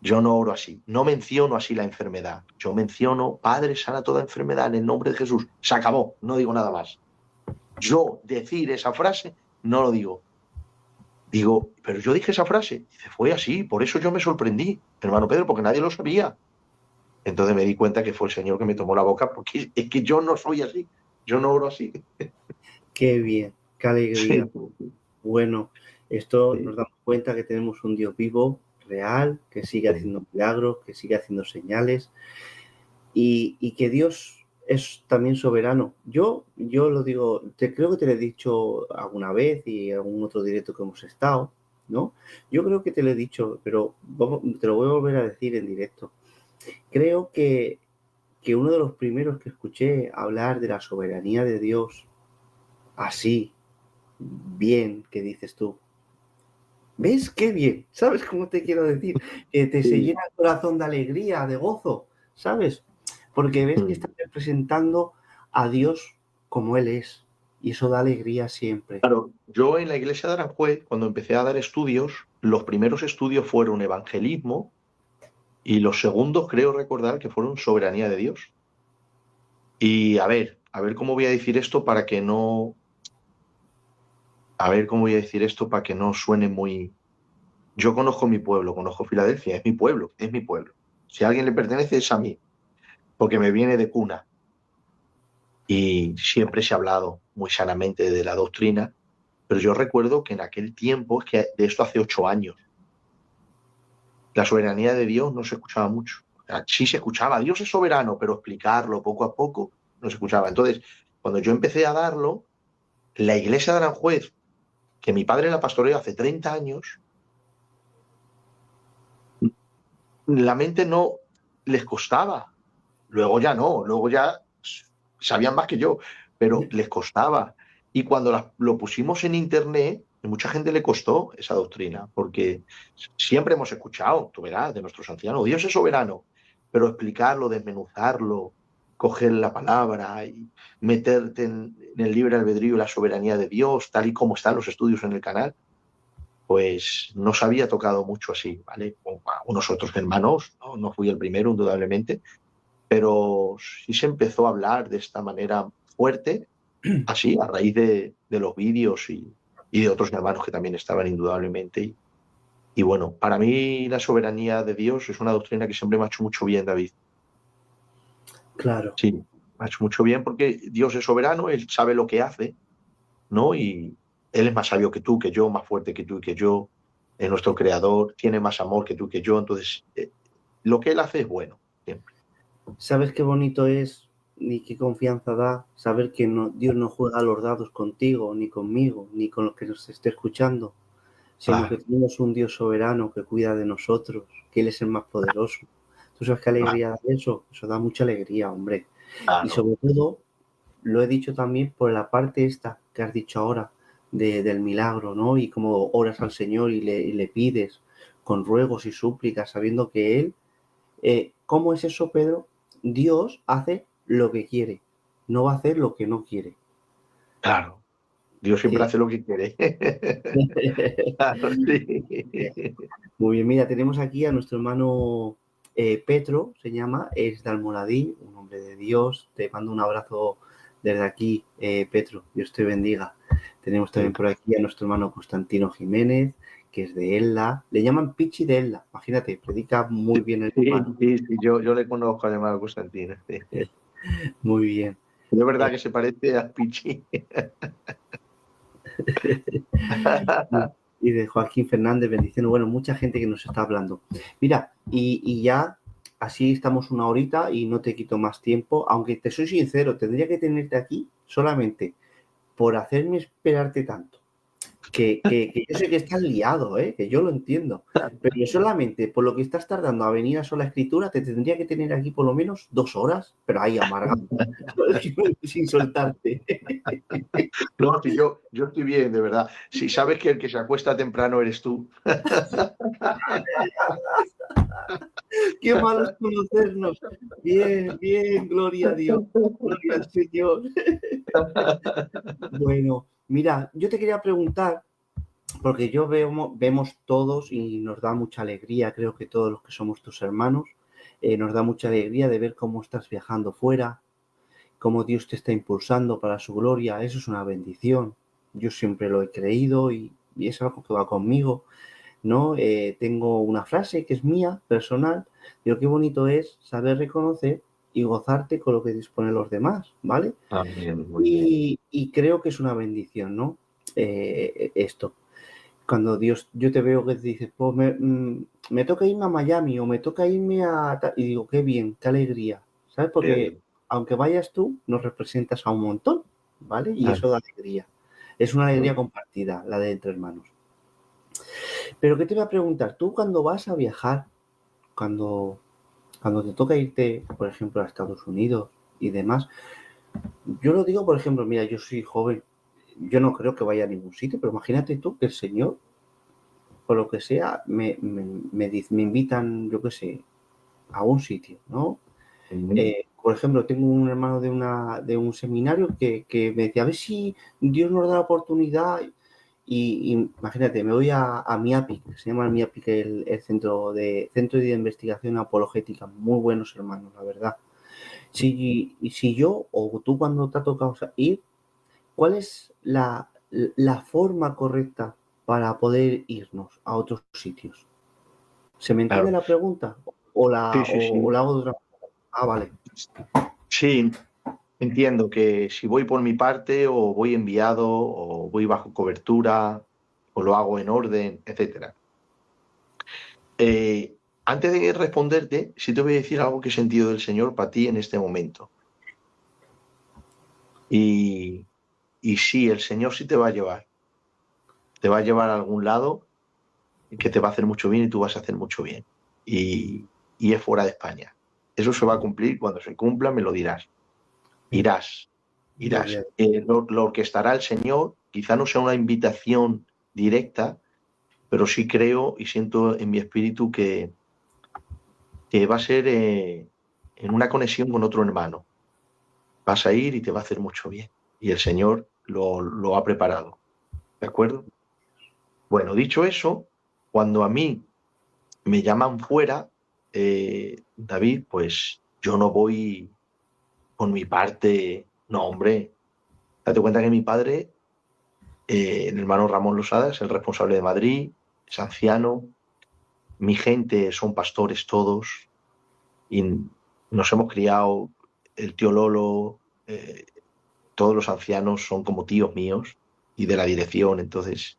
Speaker 2: Yo no oro así. No menciono así la enfermedad. Yo menciono, Padre, sana toda enfermedad en el nombre de Jesús. Se acabó. No digo nada más. Yo decir esa frase, no lo digo. Digo, pero yo dije esa frase. Dice, fue así. Por eso yo me sorprendí, hermano Pedro, porque nadie lo sabía. Entonces me di cuenta que fue el Señor que me tomó la boca, porque es que yo no soy así. Yo no oro así.
Speaker 1: Qué bien. Qué alegría.
Speaker 2: Sí.
Speaker 1: Bueno, esto
Speaker 2: Sí.
Speaker 1: nos damos cuenta que tenemos un Dios vivo, real, que sigue haciendo milagros, que sigue haciendo señales y que Dios es también soberano. Yo lo digo, creo que te lo he dicho alguna vez y en algún otro directo que hemos estado, ¿no? Yo creo que te lo he dicho, pero te lo voy a volver a decir en directo. Creo que uno de los primeros que escuché hablar de la soberanía de Dios, así, bien, que dices tú, ¿ves qué bien? ¿Sabes cómo te quiero decir? Que se
Speaker 2: Sí.
Speaker 1: llena el corazón de alegría, de gozo, ¿sabes? Porque ves que estás representando a Dios como Él es. Y eso da alegría siempre.
Speaker 2: Claro, yo en la iglesia de Aranjuez, cuando empecé a dar estudios, los primeros estudios fueron evangelismo y los segundos creo recordar que fueron soberanía de Dios. Y a ver cómo voy a decir esto para que no, a ver cómo voy a decir esto para que no suene muy... Yo conozco mi pueblo, conozco Filadelfia, es mi pueblo, es mi pueblo. Si a alguien le pertenece es a mí, porque me viene de cuna. Y siempre se ha hablado muy sanamente de la doctrina, pero yo recuerdo que en aquel tiempo, es que de esto hace 8 años, la soberanía de Dios no se escuchaba mucho. O sea, sí se escuchaba, Dios es soberano, pero explicarlo poco a poco no se escuchaba. Entonces, cuando yo empecé a darlo, la iglesia de Aranjuez, que mi padre la pastoreó hace 30 años, la mente no les costaba. Luego ya no, luego ya sabían más que yo, pero les costaba. Y cuando lo pusimos en internet, a mucha gente le costó esa doctrina, porque siempre hemos escuchado, tú verás, de nuestros ancianos, Dios es soberano, pero explicarlo, desmenuzarlo, coger la palabra y meterte en el libre albedrío y la soberanía de Dios, tal y como están los estudios en el canal, pues no se había tocado mucho así, ¿vale? Con unos otros hermanos, no fui el primero, indudablemente, pero sí se empezó a hablar de esta manera fuerte, así, a raíz de los vídeos y de otros hermanos que también estaban indudablemente. Y bueno, para mí la soberanía de Dios es una doctrina que siempre me ha hecho mucho bien, David.
Speaker 1: Claro.
Speaker 2: Sí, me ha hecho mucho bien porque Dios es soberano, Él sabe lo que hace, ¿no? Y Él es más sabio que tú, que yo, más fuerte que tú y que yo, es nuestro creador, tiene más amor que tú y que yo, entonces lo que Él hace es bueno, siempre.
Speaker 1: ¿Sabes qué bonito es y qué confianza da saber que Dios no juega a los dados contigo, ni conmigo, ni con los que nos esté escuchando, sino que tenemos un Dios soberano que cuida de nosotros, que Él es el más poderoso? ¿Tú sabes qué alegría da eso? Eso da mucha alegría, hombre. Y sobre todo, lo he dicho también por la parte esta que has dicho ahora, del milagro, ¿no? Y como oras al Señor y le pides con ruegos y súplicas, sabiendo que Él, ¿cómo es eso, Pedro? Dios hace lo que quiere, no va a hacer lo que no quiere.
Speaker 2: Claro, Dios siempre hace lo que quiere. Claro, sí.
Speaker 1: Muy bien, mira, tenemos aquí a nuestro hermano Petro, se llama, es de Almoradí, un hombre de Dios. Te mando un abrazo desde aquí, Petro, Dios te bendiga. Tenemos también por aquí a nuestro hermano Constantino Jiménez, que es de Elda. Le llaman Pichi de Elda, imagínate, predica muy bien el hermano.
Speaker 2: Sí, yo le conozco al hermano Constantino. Sí.
Speaker 1: Muy bien.
Speaker 2: Es verdad que se parece a Pichi.
Speaker 1: Y de Joaquín Fernández, bendición. Bueno, mucha gente que nos está hablando. Mira, y ya así estamos una horita y no te quito más tiempo, aunque te soy sincero, tendría que tenerte aquí solamente por hacerme esperarte tanto. Que yo sé que estás liado, que yo lo entiendo, pero solamente por lo que estás tardando a venir a sola escritura te tendría que tener aquí por lo menos 2 horas, pero ahí amargado, sin soltarte.
Speaker 2: No, si yo estoy bien, de verdad. Si sabes que el que se acuesta temprano eres tú.
Speaker 1: Qué malo es conocernos. Bien, bien, gloria a Dios, gloria al Señor. Bueno, mira, yo te quería preguntar, porque vemos todos y nos da mucha alegría, creo que todos los que somos tus hermanos, nos da mucha alegría de ver cómo estás viajando fuera, cómo Dios te está impulsando para su gloria. Eso es una bendición. Yo siempre lo he creído y es algo que va conmigo, ¿no? Tengo una frase que es mía, personal, pero qué bonito es saber reconocer y gozarte con lo que disponen los demás, ¿vale?
Speaker 2: Bien, muy bien.
Speaker 1: Y creo que es una bendición, ¿no? Esto. Cuando Dios, yo te veo que te dices, pues me toca irme a Miami o me toca irme a... Y digo, qué bien, qué alegría, ¿sabes? Porque aunque vayas tú, nos representas a un montón, ¿vale? Y eso da alegría. Es una alegría compartida, la de entre hermanos. Pero ¿qué te voy a preguntar? Tú cuando vas a viajar, cuando te toca irte, por ejemplo, a Estados Unidos y demás, yo lo digo, por ejemplo, mira, yo soy joven, yo no creo que vaya a ningún sitio, pero imagínate tú que el Señor, por lo que sea, me invitan, yo qué sé, a un sitio, ¿no? Por ejemplo, tengo un hermano de un seminario que me decía, a ver si Dios nos da la oportunidad. Y imagínate, me voy a MIAPIC, se llama MIAPIC el Centro de Investigación Apologética, muy buenos hermanos, la verdad. Si yo o tú cuando te ha tocado ir, ¿cuál es la forma correcta para poder irnos a otros sitios? ¿Se me entiende la pregunta? ¿O la hago de otra manera? Ah, vale.
Speaker 2: Sí, entiendo que si voy por mi parte o voy enviado o voy bajo cobertura o lo hago en orden, etcétera. antes de responderte, sí te voy a decir algo que he sentido del Señor para ti en este momento. Y sí, el Señor sí te va a llevar. Te va a llevar a algún lado que te va a hacer mucho bien y tú vas a hacer mucho bien. Y es fuera de España. Eso se va a cumplir. Cuando se cumpla me lo dirás. Irás. Lo orquestará el Señor. Quizá no sea una invitación directa, pero sí creo y siento en mi espíritu que va a ser en una conexión con otro hermano. Vas a ir y te va a hacer mucho bien. Y el Señor lo ha preparado. ¿De acuerdo? Bueno, dicho eso, cuando a mí me llaman fuera, David, pues yo no voy por mi parte. No, hombre. Date cuenta que mi padre, el hermano Ramón Losada, es el responsable de Madrid, es anciano. Mi gente son pastores todos. Y nos hemos criado, el tío Lolo, todos los ancianos son como tíos míos y de la dirección. Entonces,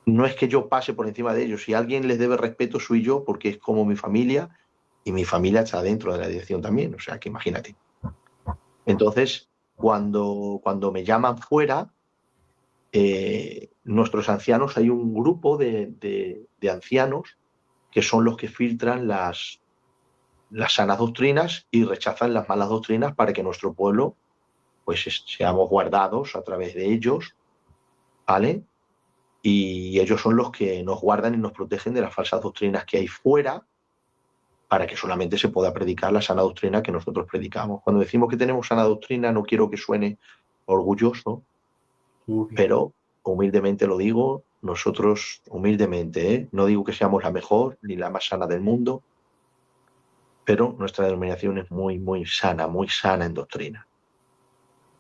Speaker 2: no es que yo pase por encima de ellos. Si alguien les debe respeto, soy yo, porque es como mi familia y mi familia está dentro de la dirección también. O sea, que imagínate. Entonces, cuando me llaman fuera, nuestros ancianos, hay un grupo de ancianos que son los que filtran las sanas doctrinas y rechazan las malas doctrinas para que nuestro pueblo pues seamos guardados a través de ellos, ¿vale? Y ellos son los que nos guardan y nos protegen de las falsas doctrinas que hay fuera para que solamente se pueda predicar la sana doctrina que nosotros predicamos. Cuando decimos que tenemos sana doctrina, no quiero que suene orgulloso, pero humildemente lo digo, nosotros humildemente, no digo que seamos la mejor ni la más sana del mundo, pero nuestra denominación es muy, muy sana en doctrina.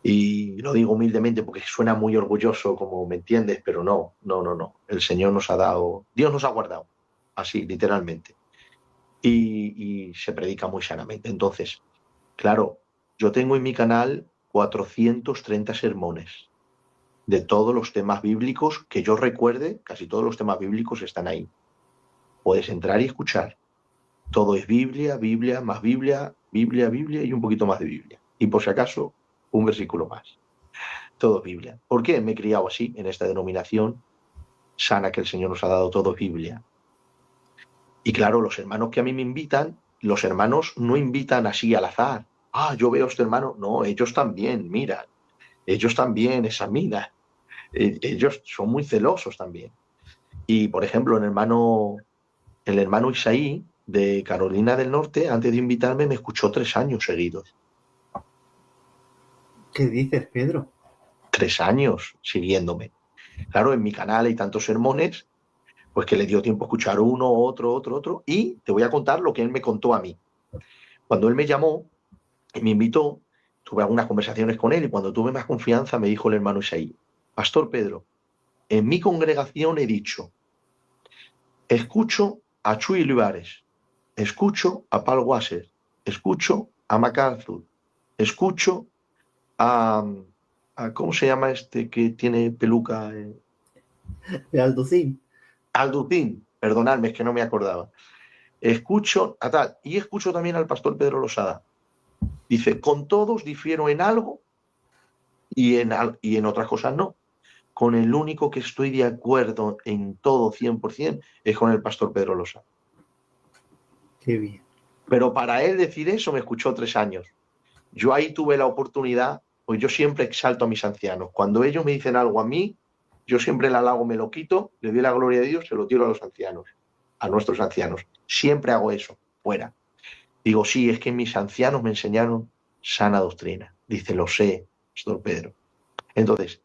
Speaker 2: Y lo digo humildemente porque suena muy orgulloso, como me entiendes, pero no. El Señor nos ha dado, Dios nos ha guardado, así, literalmente. Y se predica muy sanamente. Entonces, claro, yo tengo en mi canal 430 sermones de todos los temas bíblicos que yo recuerde, casi todos los temas bíblicos están ahí. Puedes entrar y escuchar. Todo es Biblia, Biblia, más Biblia, Biblia, Biblia y un poquito más de Biblia. Y por si acaso, un versículo más. Todo es Biblia. ¿Por qué me he criado así, en esta denominación sana que el Señor nos ha dado? Todo es Biblia. Y claro, los hermanos que a mí me invitan, los hermanos no invitan así al azar. Ah, yo veo a este hermano. No, ellos también miran. Ellos también examinan. Ellos son muy celosos también. Y, por ejemplo, el hermano Isaí de Carolina del Norte, antes de invitarme, me escuchó 3 años seguidos.
Speaker 1: ¿Qué dices, Pedro?
Speaker 2: 3 años siguiéndome. Claro, en mi canal hay tantos sermones, pues que le dio tiempo a escuchar uno, otro. Y te voy a contar lo que él me contó a mí. Cuando él me llamó y me invitó, tuve algunas conversaciones con él y cuando tuve más confianza me dijo el hermano Isaí: Pastor Pedro, en mi congregación he dicho, escucho a Chuy Olivares, escucho a Paul Wasser, escucho a MacArthur, escucho a ¿cómo se llama este que tiene peluca?
Speaker 1: De Alducín.
Speaker 2: Alducín, perdonadme, es que no me acordaba. Escucho a tal, y escucho también al pastor Pedro Losada. Dice, con todos difiero en algo y en otras cosas no. Con el único que estoy de acuerdo en todo 100% es con el pastor Pedro Losada.
Speaker 1: Qué bien.
Speaker 2: Pero para él decir eso me escuchó 3 años. Yo ahí tuve la oportunidad, pues yo siempre exalto a mis ancianos. Cuando ellos me dicen algo a mí, yo siempre el halago me lo quito, le doy la gloria a Dios, se lo tiro a los ancianos, a nuestros ancianos. Siempre hago eso, fuera. Digo, sí, es que mis ancianos me enseñaron sana doctrina. Dice, lo sé, pastor Pedro. Entonces,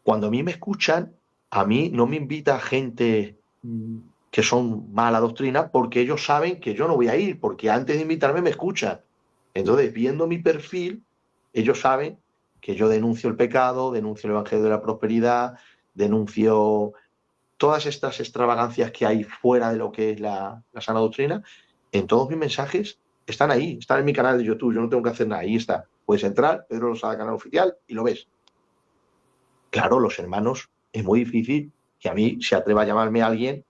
Speaker 2: cuando a mí me escuchan, a mí no me invita gente que son mala doctrina porque ellos saben que yo no voy a ir, porque antes de invitarme me escuchan. Entonces, viendo mi perfil, ellos saben que yo denuncio el pecado, denuncio el evangelio de la prosperidad, denuncio todas estas extravagancias que hay fuera de lo que es la sana doctrina. En todos mis mensajes están ahí, están en mi canal de YouTube, yo no tengo que hacer nada, ahí está. Puedes entrar, Pedro Losada, canal oficial, y lo ves. Claro, los hermanos, es muy difícil que a mí se atreva a llamarme a alguien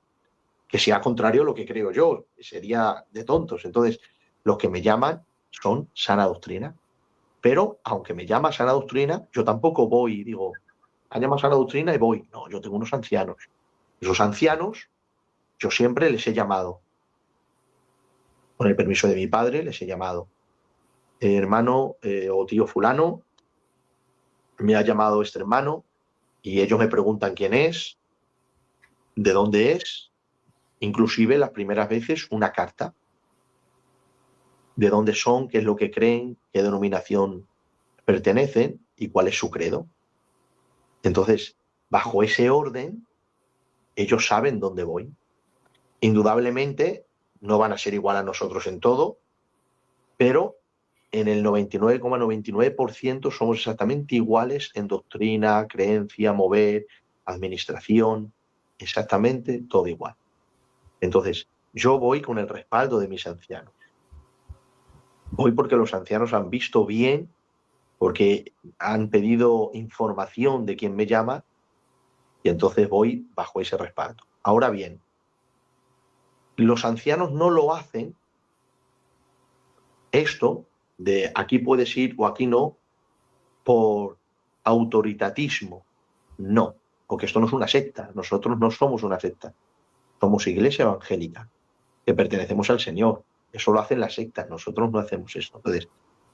Speaker 2: que sea contrario a lo que creo yo, sería de tontos. Entonces, los que me llaman son sana doctrina. Pero, aunque me llama sana doctrina, yo tampoco voy y digo, me llama sana doctrina y voy. No, yo tengo unos ancianos. Esos ancianos, yo siempre les he llamado. Con el permiso de mi padre, les he llamado. Hermano o tío fulano, me ha llamado este hermano y ellos me preguntan quién es, de dónde es, inclusive las primeras veces una carta. De dónde son, qué es lo que creen, qué denominación pertenecen y cuál es su credo. Entonces, bajo ese orden, ellos saben dónde voy. Indudablemente, no van a ser igual a nosotros en todo, pero en el 99,99% somos exactamente iguales en doctrina, creencia, mover, administración, exactamente todo igual. Entonces, yo voy con el respaldo de mis ancianos. Voy porque los ancianos han visto bien, porque han pedido información de quien me llama y entonces voy bajo ese respaldo. Ahora bien, los ancianos no lo hacen esto de aquí puedes ir o aquí no por autoritatismo. No, porque esto no es una secta. Nosotros no somos una secta. Somos iglesia evangélica, que pertenecemos al Señor. Eso lo hacen las sectas. Nosotros no hacemos esto. Entonces,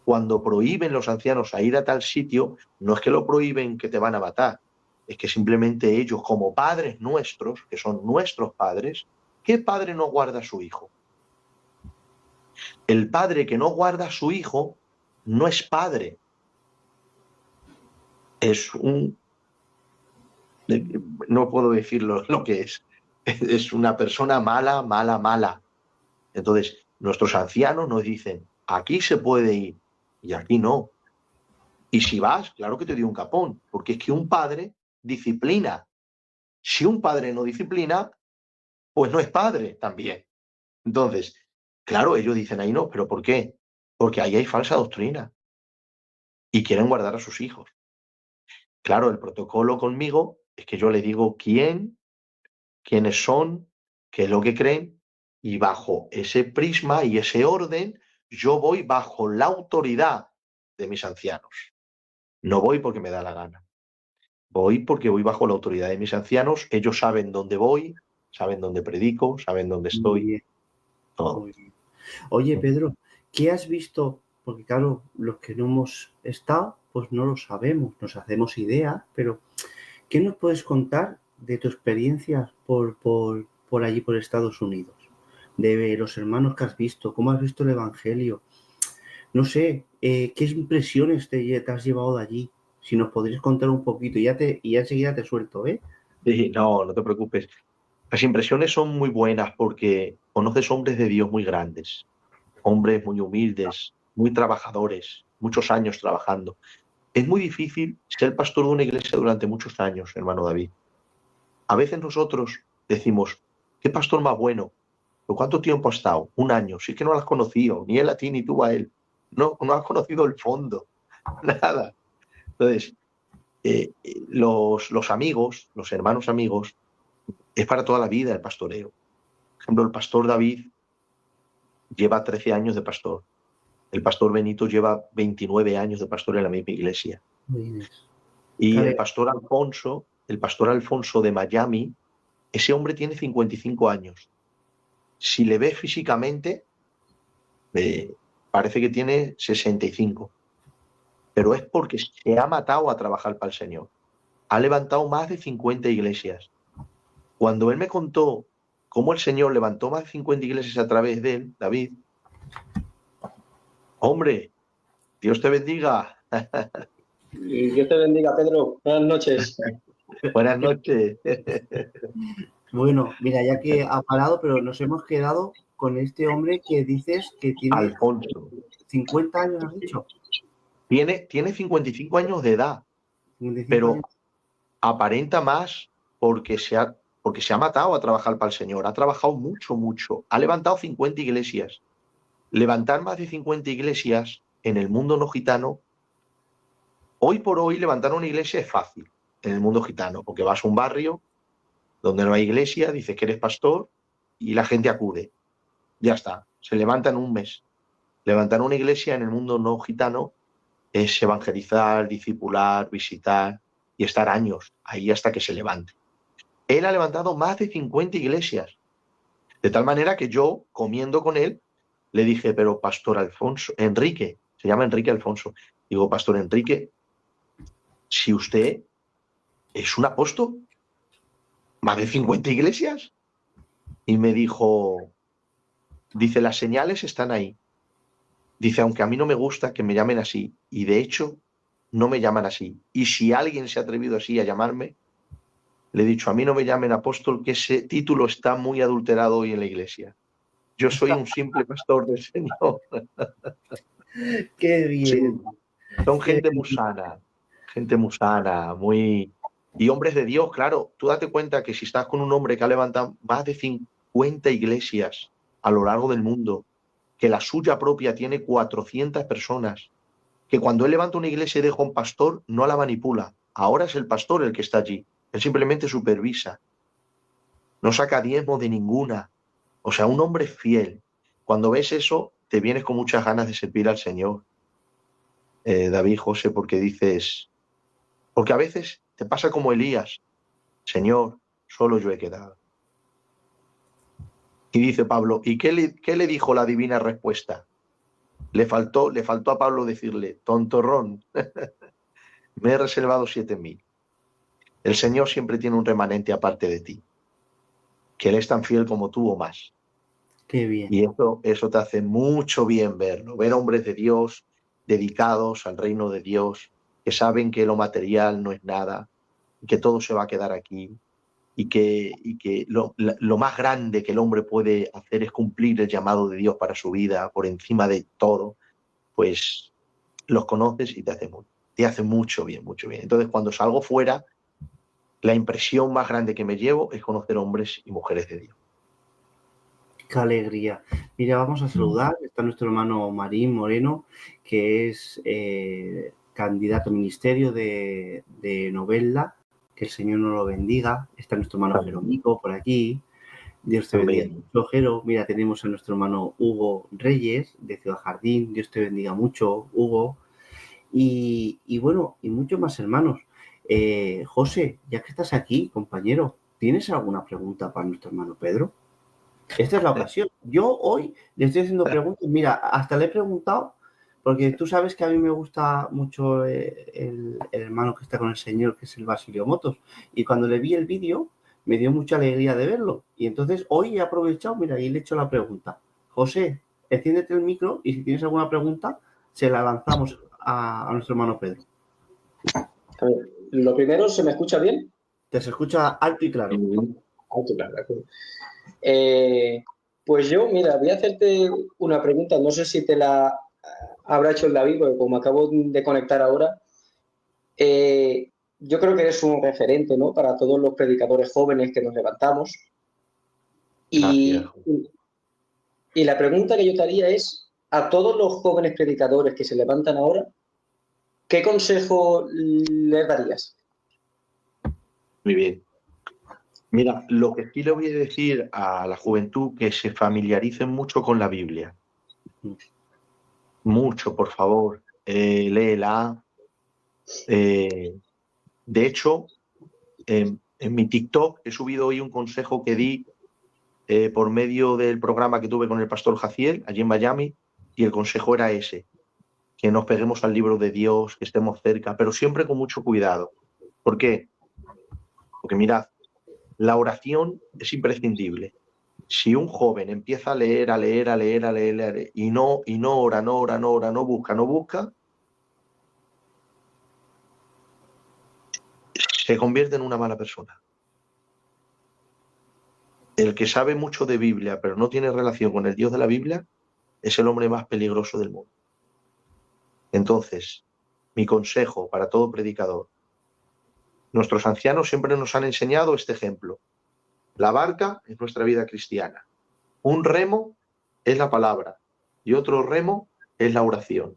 Speaker 2: cuando prohíben los ancianos a ir a tal sitio, no es que lo prohíben que te van a matar. Es que simplemente ellos, como padres nuestros, que son nuestros padres, ¿qué padre no guarda a su hijo? El padre que no guarda a su hijo no es padre. Es no puedo decirlo lo que es. Es una persona mala, mala, mala. Entonces, nuestros ancianos nos dicen, aquí se puede ir y aquí no. Y si vas, claro que te dio un capón, porque es que un padre disciplina. Si un padre no disciplina, pues no es padre también. Entonces, claro, ellos dicen ahí no, pero ¿por qué? Porque ahí hay falsa doctrina y quieren guardar a sus hijos. Claro, el protocolo conmigo es que yo le digo quiénes son, qué es lo que creen, y bajo ese prisma y ese orden, yo voy bajo la autoridad de mis ancianos. No voy porque me da la gana. Voy porque voy bajo la autoridad de mis ancianos. Ellos saben dónde voy, saben dónde predico, saben dónde
Speaker 1: Muy
Speaker 2: estoy,
Speaker 1: bien,
Speaker 2: todo.
Speaker 1: muy bien. Oye, Pedro, ¿qué has visto? Porque claro, los que no hemos estado, pues no lo sabemos, nos hacemos idea, pero ¿qué nos puedes contar de tu experiencia por allí, por Estados Unidos? De los hermanos que has visto, cómo has visto el Evangelio. No sé, ¿qué impresiones te has llevado de allí? Si nos podrías contar un poquito, y ya enseguida te suelto, ¿eh?
Speaker 2: Sí, no, no te preocupes. Las impresiones son muy buenas porque conoces hombres de Dios muy grandes, hombres muy humildes, muy trabajadores, muchos años trabajando. Es muy difícil ser pastor de una iglesia durante muchos años, hermano David. A veces nosotros decimos, ¿qué pastor más bueno? ¿Por cuánto tiempo ha estado? Un año. Sí que no lo has conocido, ni él a ti ni tú a él. No, no has conocido el fondo, nada. Entonces, los amigos, los hermanos amigos, es para toda la vida el pastoreo. Por ejemplo, el pastor David lleva 13 años de pastor. El pastor Benito lleva 29 años de pastor en la misma iglesia. Y
Speaker 1: Cabe-
Speaker 2: el pastor Alfonso de Miami, ese hombre tiene 55 años. Si le ves físicamente, parece que tiene 65. Pero es porque se ha matado a trabajar para el Señor. Ha levantado más de 50 iglesias. Cuando él me contó cómo el Señor levantó más de 50 iglesias a través de él, David, hombre, Dios te bendiga.
Speaker 3: Y Dios te bendiga, Pedro. Buenas noches.
Speaker 2: Buenas noches.
Speaker 1: Bueno, mira, ya que ha parado, pero nos hemos quedado con este hombre que dices que tiene
Speaker 2: Alfonso.
Speaker 1: 50 años, has dicho.
Speaker 2: Tiene 55 años de edad,
Speaker 1: 55
Speaker 2: pero
Speaker 1: años.
Speaker 2: aparenta más porque se ha matado a trabajar para el Señor. Ha trabajado mucho, mucho. Ha levantado 50 iglesias. Levantar más de 50 iglesias en el mundo no gitano, hoy por hoy levantar una iglesia es fácil en el mundo gitano, porque vas a un barrio donde no hay iglesia, dices que eres pastor y la gente acude. Ya está, se levanta en un mes. Levantar una iglesia en el mundo no gitano es evangelizar, discipular, visitar y estar años ahí hasta que se levante. Él ha levantado más de 50 iglesias, de tal manera que yo, comiendo con él, le dije, pero Pastor Alfonso, Enrique, se llama Enrique Alfonso, digo, Pastor Enrique, si usted es un apóstol, más de 50 iglesias, y me dijo, dice, las señales están ahí. Dice, aunque a mí no me gusta que me llamen así, y de hecho no me llaman así. Y si alguien se ha atrevido así a llamarme, le he dicho, a mí no me llamen apóstol, que ese título está muy adulterado hoy en la iglesia. Yo soy un simple pastor del Señor.
Speaker 1: Qué bien.
Speaker 2: Sí, son gente muy sana, muy... Y hombres de Dios, claro, tú date cuenta que si estás con un hombre que ha levantado más de 50 iglesias a lo largo del mundo, que la suya propia tiene 400 personas, que cuando él levanta una iglesia y deja un pastor, no la manipula. Ahora es el pastor el que está allí. Él simplemente supervisa. No saca diezmo de ninguna. O sea, un hombre fiel. Cuando ves eso, te vienes con muchas ganas de servir al Señor. David, José, porque dices... Porque a veces te pasa como Elías. Señor, solo yo he quedado. Y dice Pablo, ¿y qué le dijo la divina respuesta? Le faltó a Pablo decirle, tontorrón, me he reservado 7.000. El Señor siempre tiene un remanente aparte de ti, que Él es tan fiel como tú o más.
Speaker 1: Qué bien.
Speaker 2: Y eso te hace mucho bien verlo, ver hombres de Dios dedicados al reino de Dios, que saben que lo material no es nada, que todo se va a quedar aquí, y que lo más grande que el hombre puede hacer es cumplir el llamado de Dios para su vida por encima de todo, pues los conoces y te hace mucho bien, mucho bien. Entonces, cuando salgo fuera, la impresión más grande que me llevo es conocer hombres y mujeres de Dios.
Speaker 1: Qué alegría. Mira, vamos a saludar. Está nuestro hermano Marín Moreno, que es candidato a ministerio de Novella. Que el Señor nos lo bendiga. Está nuestro hermano Jerómico por aquí. Dios te bendiga mucho, Jero. Mira, tenemos a nuestro hermano Hugo Reyes, de Ciudad Jardín. Dios te bendiga mucho, Hugo. Y bueno, y muchos más hermanos. José, ya que estás aquí, compañero, ¿tienes alguna pregunta para nuestro hermano Pedro? Esta es la ocasión. Yo hoy le estoy haciendo preguntas. Mira, hasta le he preguntado, porque tú sabes que a mí me gusta mucho el hermano que está con el Señor, que es el Basilio Motos. Y cuando le vi el vídeo, me dio mucha alegría de verlo. Y entonces hoy he aprovechado, mira, y le he hecho la pregunta. José, enciéndete el micro y si tienes alguna pregunta, se la lanzamos a nuestro hermano Pedro.
Speaker 3: A ver, lo primero, ¿se me escucha bien?
Speaker 1: Te se escucha alto y claro.
Speaker 3: Alto y claro, de acuerdo. Pues yo, mira, voy a hacerte una pregunta, no sé si te la habrá hecho el David, porque como acabo de conectar ahora, yo creo que eres un referente, ¿no?, para todos los predicadores jóvenes que nos levantamos. Y la pregunta que yo te haría es, a todos los jóvenes predicadores que se levantan ahora, ¿qué consejo les darías?
Speaker 2: Muy bien. Mira, lo que sí le voy a decir a la juventud, que se familiaricen mucho con la Biblia. Mucho, por favor. Léela. De hecho, en mi TikTok he subido hoy un consejo que di por medio del programa que tuve con el pastor Jaciel, allí en Miami, y el consejo era ese, que nos peguemos al libro de Dios, que estemos cerca, pero siempre con mucho cuidado. ¿Por qué? Porque mirad, la oración es imprescindible. Si un joven empieza a leer, y no ora, no busca, se convierte en una mala persona. El que sabe mucho de Biblia, pero no tiene relación con el Dios de la Biblia, es el hombre más peligroso del mundo. Entonces, mi consejo para todo predicador: nuestros ancianos siempre nos han enseñado este ejemplo. La barca es nuestra vida cristiana. Un remo es la palabra y otro remo es la oración.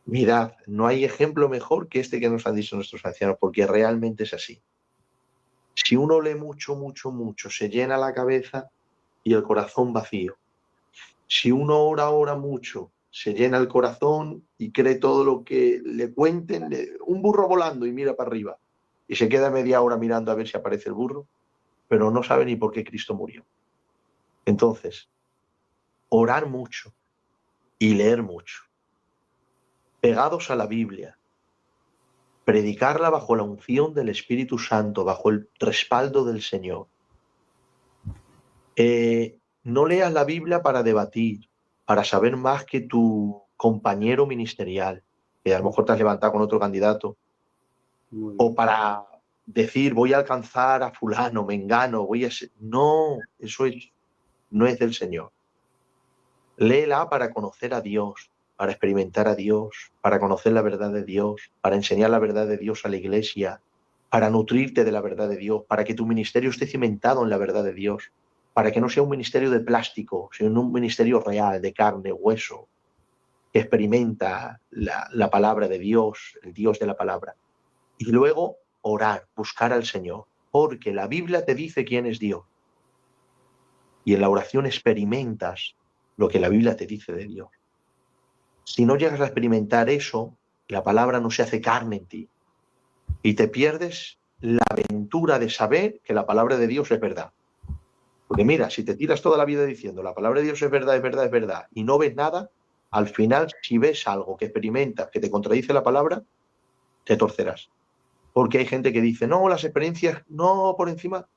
Speaker 2: Mirad, no hay ejemplo mejor que este que nos han dicho nuestros ancianos, porque realmente es así. Si uno lee mucho, se llena la cabeza, y el corazón vacío. Si uno ora mucho, se llena el corazón y cree todo lo que le cuenten, un burro volando y mira para arriba, y se queda media hora mirando a ver si aparece el burro, pero no sabe ni por qué Cristo murió. Entonces, orar mucho y leer mucho, pegados a la Biblia, predicarla bajo la unción del Espíritu Santo, bajo el respaldo del Señor. No leas la Biblia para debatir, para saber más que tu compañero ministerial, que a lo mejor te has levantado con otro candidato, o para decir voy a alcanzar a fulano, mengano, voy a ser... No, eso no es del Señor. Léela para conocer a Dios, para experimentar a Dios, para conocer la verdad de Dios, para enseñar la verdad de Dios a la iglesia, para nutrirte de la verdad de Dios, para que tu ministerio esté cimentado en la verdad de Dios, para que no sea un ministerio de plástico, sino un ministerio real, de carne, hueso, que experimenta la palabra de Dios, el Dios de la palabra. Y luego orar, buscar al Señor, porque la Biblia te dice quién es Dios. Y en la oración experimentas lo que la Biblia te dice de Dios. Si no llegas a experimentar eso, la palabra no se hace carne en ti. Y te pierdes la aventura de saber que la palabra de Dios es verdad. Porque mira, si te tiras toda la vida diciendo la palabra de Dios es verdad, es verdad, es verdad, y no ves nada, al final, si ves algo que experimentas, que te contradice la palabra, te torcerás. Porque hay gente que dice, no, las experiencias, no, por encima,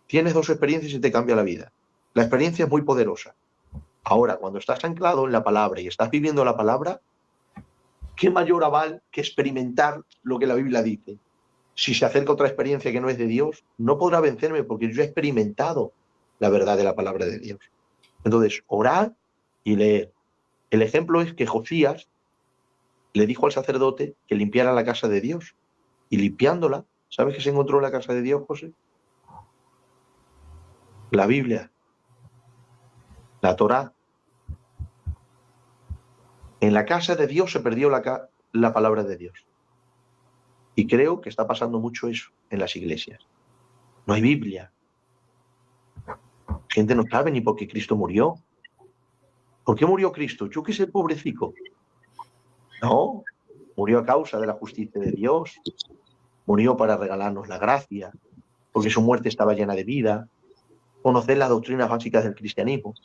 Speaker 2: tienes 2 experiencias y te cambia la vida. La experiencia es muy poderosa. Ahora, cuando estás anclado en la palabra y estás viviendo la palabra, ¿qué mayor aval que experimentar lo que la Biblia dice? Si se acerca otra experiencia que no es de Dios, no podrá vencerme porque yo he experimentado la verdad de la palabra de Dios. Entonces, orar y leer. El ejemplo es que Josías le dijo al sacerdote que limpiara la casa de Dios. Y limpiándola, ¿sabes qué se encontró en la casa de Dios, José? La Biblia, la Torá. En la casa de Dios se perdió la palabra de Dios. Y creo que está pasando mucho eso en las iglesias. No hay Biblia. Gente no sabe ni por qué Cristo murió. ¿Por qué murió Cristo? Yo qué sé, pobrecito. No, murió a causa de la justicia de Dios. Murió para regalarnos la gracia, porque su muerte estaba llena de vida. Conocer las doctrinas básicas del cristianismo,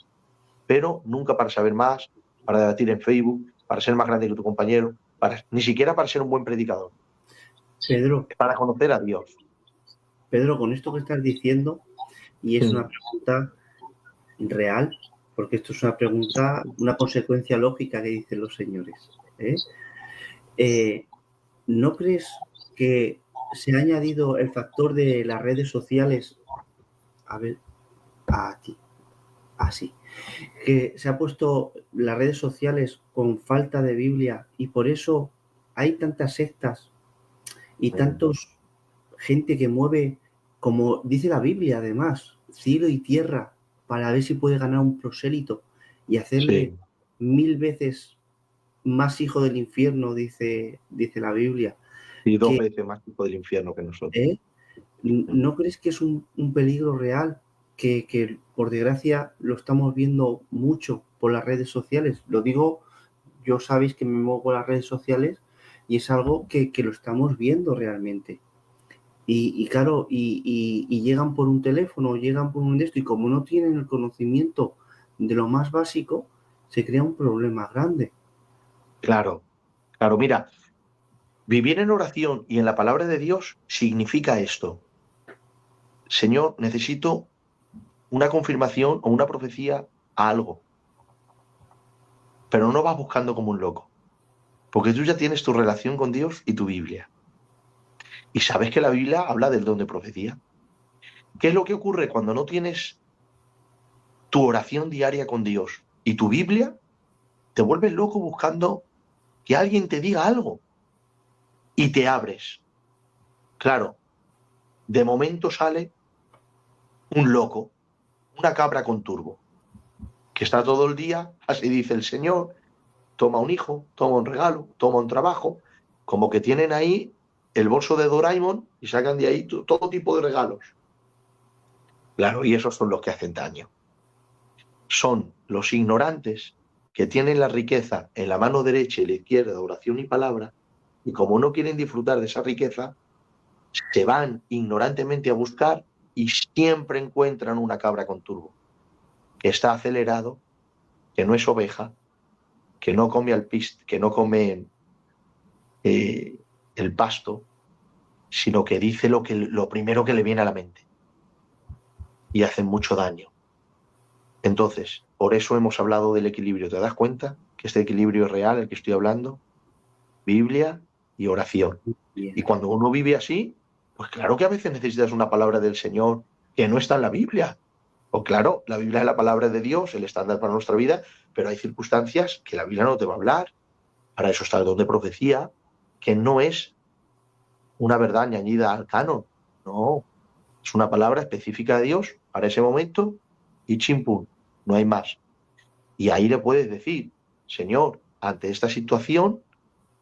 Speaker 2: pero nunca para saber más, para debatir en Facebook, para ser más grande que tu compañero, ni siquiera para ser un buen predicador.
Speaker 1: Pedro,
Speaker 2: para conocer a Dios.
Speaker 1: Pedro, con esto que estás diciendo, y es una pregunta real, porque esto es una pregunta, una consecuencia lógica que dicen los señores. ¿No crees que se ha añadido el factor de las redes sociales? A ver, aquí, así. Que se ha puesto las redes sociales con falta de Biblia y por eso hay tantas sectas y tantos gente que mueve, como dice la Biblia además, cielo y tierra para ver si puede ganar un prosélito y hacerle 1000 veces más hijo del infierno, dice la Biblia.
Speaker 2: Y 2 veces más hijo del infierno que nosotros.
Speaker 1: ¿No crees que es un peligro real? Que por desgracia lo estamos viendo mucho por las redes sociales. Lo digo, yo sabéis que me muevo por las redes sociales y es algo que lo estamos viendo realmente. Y claro, y llegan por un teléfono, llegan por un esto, y como no tienen el conocimiento de lo más básico, se crea un problema grande.
Speaker 2: Claro, mira, vivir en oración y en la palabra de Dios significa esto. Señor, necesito una confirmación o una profecía a algo. Pero no vas buscando como un loco. Porque tú ya tienes tu relación con Dios y tu Biblia. Y sabes que la Biblia habla del don de profecía. ¿Qué es lo que ocurre cuando no tienes tu oración diaria con Dios y tu Biblia? Te vuelves loco buscando que alguien te diga algo. Y te abres. Claro, de momento sale un loco, una cabra con turbo, que está todo el día, así dice el Señor, toma un hijo, toma un regalo, toma un trabajo, como que tienen ahí el bolso de Doraemon y sacan de ahí todo tipo de regalos. Claro, y esos son los que hacen daño. son los ignorantes que tienen la riqueza en la mano derecha y la izquierda, oración y palabra, y como no quieren disfrutar de esa riqueza, se van ignorantemente a buscar y siempre encuentran una cabra con turbo, que está acelerado, que no es oveja, que no come que no come el pasto, sino que dice lo primero que le viene a la mente y hacen mucho daño. Entonces, por eso hemos hablado del equilibrio. ¿Te das cuenta que este equilibrio es real, el que estoy hablando? Biblia y oración.
Speaker 1: Bien.
Speaker 2: Y cuando uno vive así, pues claro que a veces necesitas una palabra del Señor que no está en la Biblia. O claro, la Biblia es la palabra de Dios, el estándar para nuestra vida, pero hay circunstancias que la Biblia no te va a hablar. Para eso está el don de profecía, que no es una verdad añadida al canon. No, es una palabra específica de Dios para ese momento y chimpún, no hay más. Y ahí le puedes decir, Señor, ante esta situación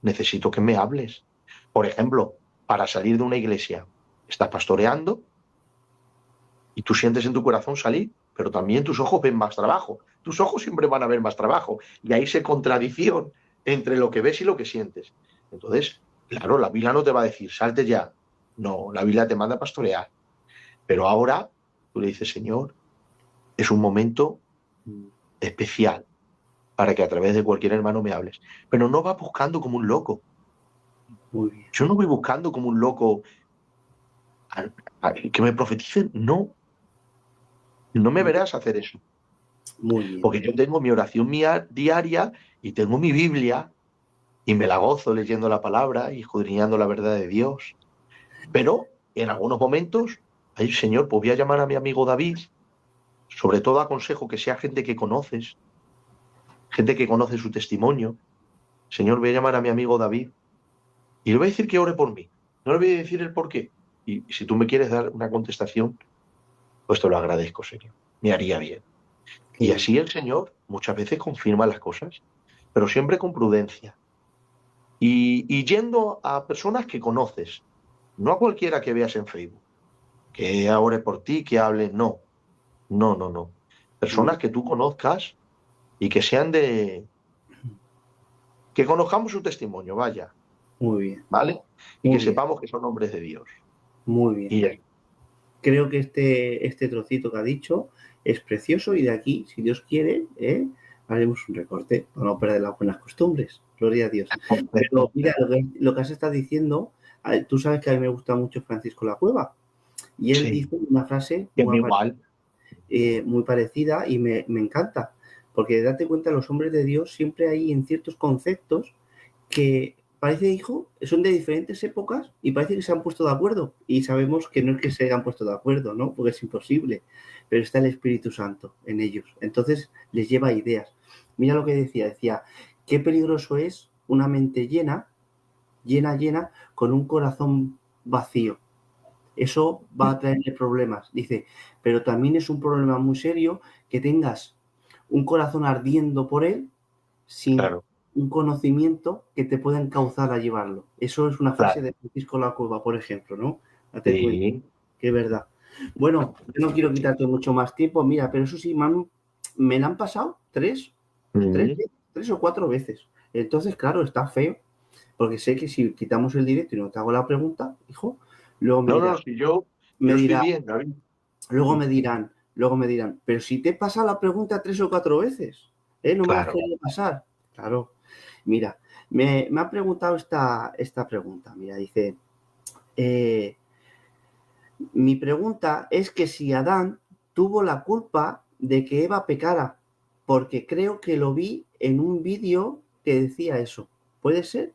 Speaker 2: necesito que me hables. Por ejemplo, para salir de una iglesia, estás pastoreando y tú sientes en tu corazón salir, pero también tus ojos ven más trabajo. Tus ojos siempre van a ver más trabajo. Y ahí se contradicción entre lo que ves y lo que sientes. Entonces, claro, la Biblia no te va a decir, salte ya. No, la Biblia te manda a pastorear. Pero ahora tú le dices, Señor, es un momento especial para que a través de cualquier hermano me hables. Pero no vas buscando como un loco.
Speaker 1: Muy bien.
Speaker 2: Yo no voy buscando como un loco que me profeticen. No. No me verás hacer eso.
Speaker 1: Muy bien.
Speaker 2: Porque yo tengo mi oración diaria y tengo mi Biblia y me la gozo leyendo la palabra y escudriñando la verdad de Dios. Pero en algunos momentos, ay, Señor, pues voy a llamar a mi amigo David. Sobre todo aconsejo que sea gente que conoces, gente que conoce su testimonio. Señor, voy a llamar a mi amigo David y le voy a decir que ore por mí. No le voy a decir el por qué. Y si tú me quieres dar una contestación, pues te lo agradezco, Señor. Me haría bien. Y así el Señor muchas veces confirma las cosas, pero siempre con prudencia. Y yendo a personas que conoces, no a cualquiera que veas en Facebook, que ore por ti, que hable, no. No, no, no. Personas que tú conozcas y que sean que conozcamos su testimonio, vaya.
Speaker 1: Muy bien.
Speaker 2: ¿Vale? Y
Speaker 1: Muy
Speaker 2: que
Speaker 1: bien.
Speaker 2: sepamos que son hombres de Dios.
Speaker 1: Muy bien.
Speaker 2: Y
Speaker 1: creo que este trocito que ha dicho es precioso y de aquí, si Dios quiere, haremos un recorte para no perder las buenas costumbres. Gloria a Dios. Pero mira, lo que has estado diciendo, tú sabes que a mí me gusta mucho Francisco La Cueva y él dice una frase muy parecida y me encanta, porque date cuenta, los hombres de Dios siempre hay en ciertos conceptos que parece, hijo, son de diferentes épocas y parece que se han puesto de acuerdo. Y sabemos que no es que se hayan puesto de acuerdo, ¿no? Porque es imposible. Pero está el Espíritu Santo en ellos. Entonces les lleva ideas. Mira lo que decía, qué peligroso es una mente llena, con un corazón vacío. Eso va a traerle problemas. Dice, pero también es un problema muy serio que tengas un corazón ardiendo por él sin un conocimiento que te pueda encauzar a llevarlo. Eso es una frase de Francisco La Cueva, por ejemplo, ¿no? Date cuenta, que es verdad. Bueno, yo no quiero quitarte mucho más tiempo, mira, pero eso sí, me la han pasado tres o cuatro veces. Entonces, claro, está feo, porque sé que si quitamos el directo y no te hago la pregunta, hijo, luego me dirán,
Speaker 2: si yo estoy bien, David.
Speaker 1: Luego me dirán, pero si te pasa la pregunta 3 o 4 veces, no me la has querido pasar. Claro. Mira, me ha preguntado esta pregunta. Mira, dice, mi pregunta es que si Adán tuvo la culpa de que Eva pecara, porque creo que lo vi en un vídeo que decía eso. ¿Puede ser?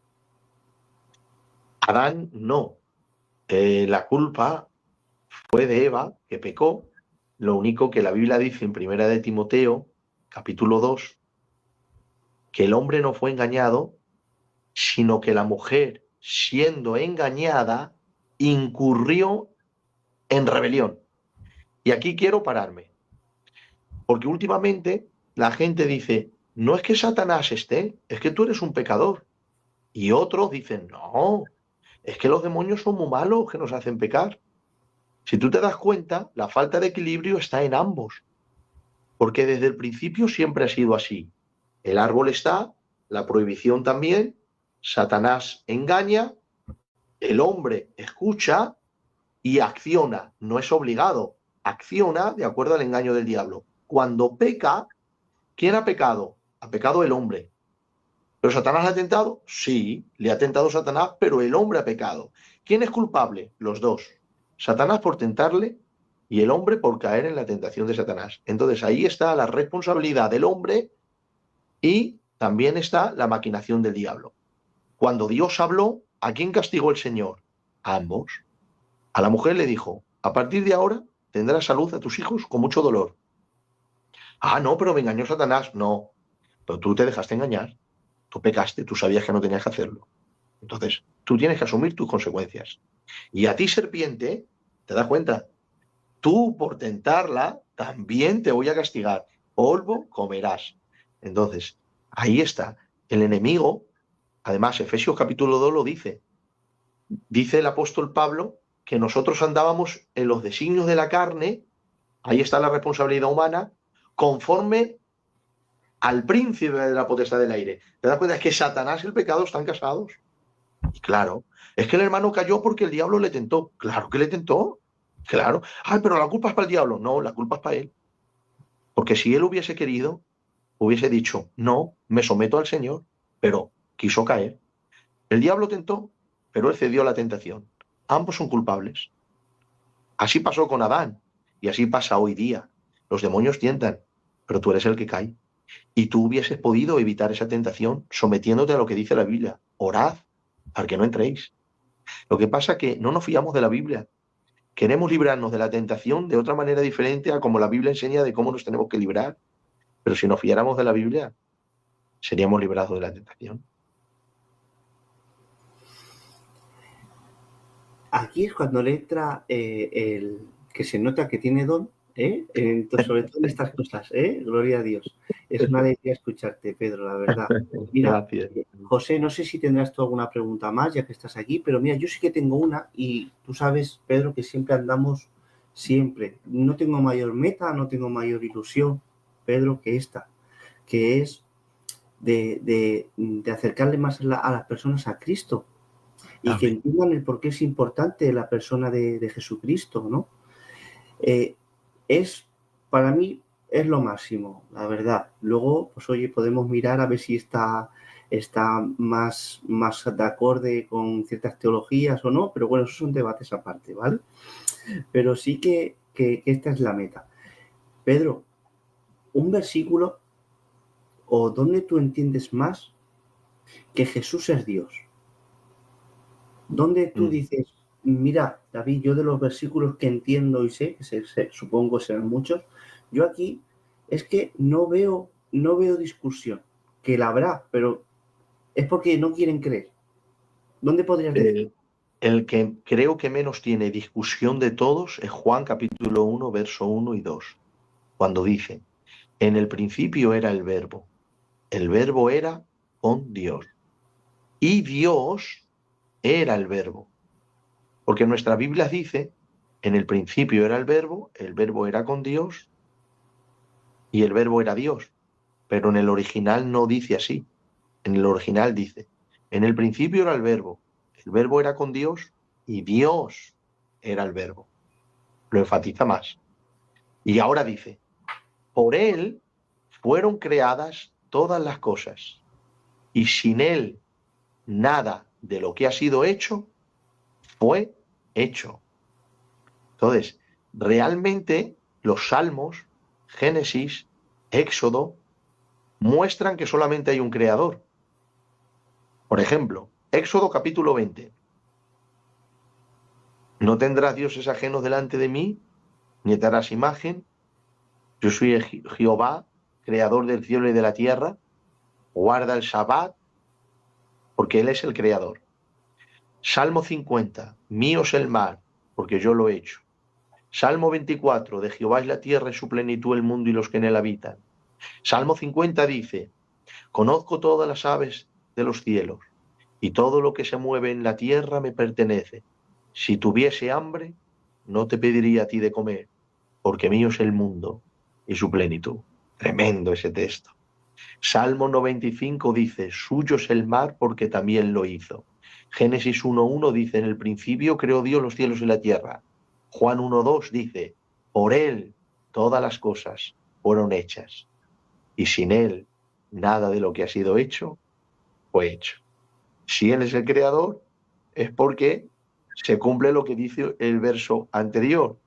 Speaker 2: Adán no. La culpa fue de Eva, que pecó. Lo único que la Biblia dice en 1 de Timoteo, capítulo 2, que el hombre no fue engañado, sino que la mujer, siendo engañada, incurrió en rebelión. Y aquí quiero pararme, porque últimamente la gente dice, no es que Satanás esté, es que tú eres un pecador. Y otros dicen, no, es que los demonios son muy malos que nos hacen pecar. Si tú te das cuenta, la falta de equilibrio está en ambos. Porque desde el principio siempre ha sido así. El árbol está, la prohibición también, Satanás engaña, el hombre escucha y acciona, no es obligado, acciona de acuerdo al engaño del diablo. Cuando peca, ¿quién ha pecado? Ha pecado el hombre. ¿Pero Satanás le ha tentado? Sí, le ha tentado Satanás, pero el hombre ha pecado. ¿Quién es culpable? Los dos. Satanás por tentarle y el hombre por caer en la tentación de Satanás. Entonces ahí está la responsabilidad del hombre y también está la maquinación del diablo. Cuando Dios habló, ¿a quién castigó el Señor? A ambos. A la mujer le dijo, a partir de ahora tendrás salud a tus hijos con mucho dolor. Ah, no, pero me engañó Satanás. No, pero tú te dejaste engañar. Tú pecaste, tú sabías que no tenías que hacerlo. Entonces, tú tienes que asumir tus consecuencias. Y a ti, serpiente, ¿te das cuenta? Tú, por tentarla, también te voy a castigar. Polvo comerás. Entonces, ahí está. El enemigo, además, Efesios capítulo 2 lo dice. Dice el apóstol Pablo que nosotros andábamos en los designios de la carne, ahí está la responsabilidad humana, conforme al príncipe de la potestad del aire. ¿Te das cuenta? Es que Satanás y el pecado están casados. Y claro, es que el hermano cayó porque el diablo le tentó. Claro que le tentó. Claro. Ay, pero la culpa es para el diablo. No, la culpa es para él. Porque si él hubiese querido, hubiese dicho, no, me someto al Señor, pero quiso caer. El diablo tentó, pero él cedió a la tentación. Ambos son culpables. Así pasó con Adán y así pasa hoy día. Los demonios tientan, pero tú eres el que cae. Y tú hubieses podido evitar esa tentación sometiéndote a lo que dice la Biblia. Orad para que no entréis. Lo que pasa es que no nos fiamos de la Biblia. Queremos librarnos de la tentación de otra manera diferente a como la Biblia enseña de cómo nos tenemos que librar. Pero si nos fiáramos de la Biblia, seríamos librados de la tentación.
Speaker 1: Aquí es cuando le entra el que se nota que tiene don, entonces, sobre todo en estas cosas, gloria a Dios. Es una alegría escucharte, Pedro, la verdad. Mira,
Speaker 2: Gracias.
Speaker 1: José, no sé si tendrás tú alguna pregunta más, ya que estás aquí, pero mira, yo sí que tengo una y tú sabes, Pedro, que siempre andamos, siempre. No tengo mayor meta, no tengo mayor ilusión, Pedro, que esta, que es de acercarle más a las personas a Cristo y que entiendan el por qué es importante la persona de Jesucristo, ¿no? Para mí, es lo máximo, la verdad. Luego, pues oye, podemos mirar a ver si está más de acorde con ciertas teologías o no, pero bueno, esos son debates aparte, ¿vale? Pero sí que esta es la meta. Pedro, un versículo o donde tú entiendes más que Jesús es Dios. Donde tú dices, mira, David, yo de los versículos que entiendo y sé, que supongo serán muchos, yo aquí es que no veo discusión, que la habrá, pero es porque no quieren creer. ¿Dónde podrías decir?
Speaker 2: El que creo que menos tiene discusión de todos es Juan capítulo 1, verso 1 y 2, cuando dice, en el principio era el verbo era con Dios, y Dios era el verbo. Porque nuestra Biblia dice, en el principio era el verbo era con Dios, y el verbo era Dios. Pero en el original no dice así. En el original dice, en el principio era el verbo era con Dios, y Dios era el verbo. Lo enfatiza más. Y ahora dice, por él fueron creadas todas las cosas, y sin él nada de lo que ha sido hecho fue hecho. Entonces, realmente los Salmos, Génesis, Éxodo, muestran que solamente hay un creador. Por ejemplo, Éxodo capítulo 20. No tendrás dioses ajenos delante de mí, ni te harás imagen. Yo soy Jehová, creador del cielo y de la tierra. Guarda el Shabbat, porque Él es el creador. Salmo 50. Mío es el mar, porque yo lo he hecho. Salmo 24. De Jehová es la tierra y su plenitud, el mundo y los que en él habitan. Salmo 50 dice, conozco todas las aves de los cielos, y todo lo que se mueve en la tierra me pertenece. Si tuviese hambre, no te pediría a ti de comer, porque mío es el mundo y su plenitud. Tremendo ese texto. Salmo 95 dice, suyo es el mar porque también lo hizo. Génesis 1.1 dice, en el principio creó Dios los cielos y la tierra. Juan 1.2 dice, por él todas las cosas fueron hechas. Y sin él, nada de lo que ha sido hecho fue hecho. Si él es el creador, es porque se cumple lo que dice el verso anterior.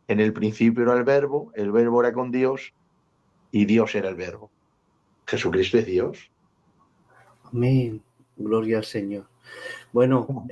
Speaker 2: En el principio era el verbo era con Dios y Dios era el verbo. Jesucristo es Dios.
Speaker 1: Amén. Gloria al Señor. Bueno,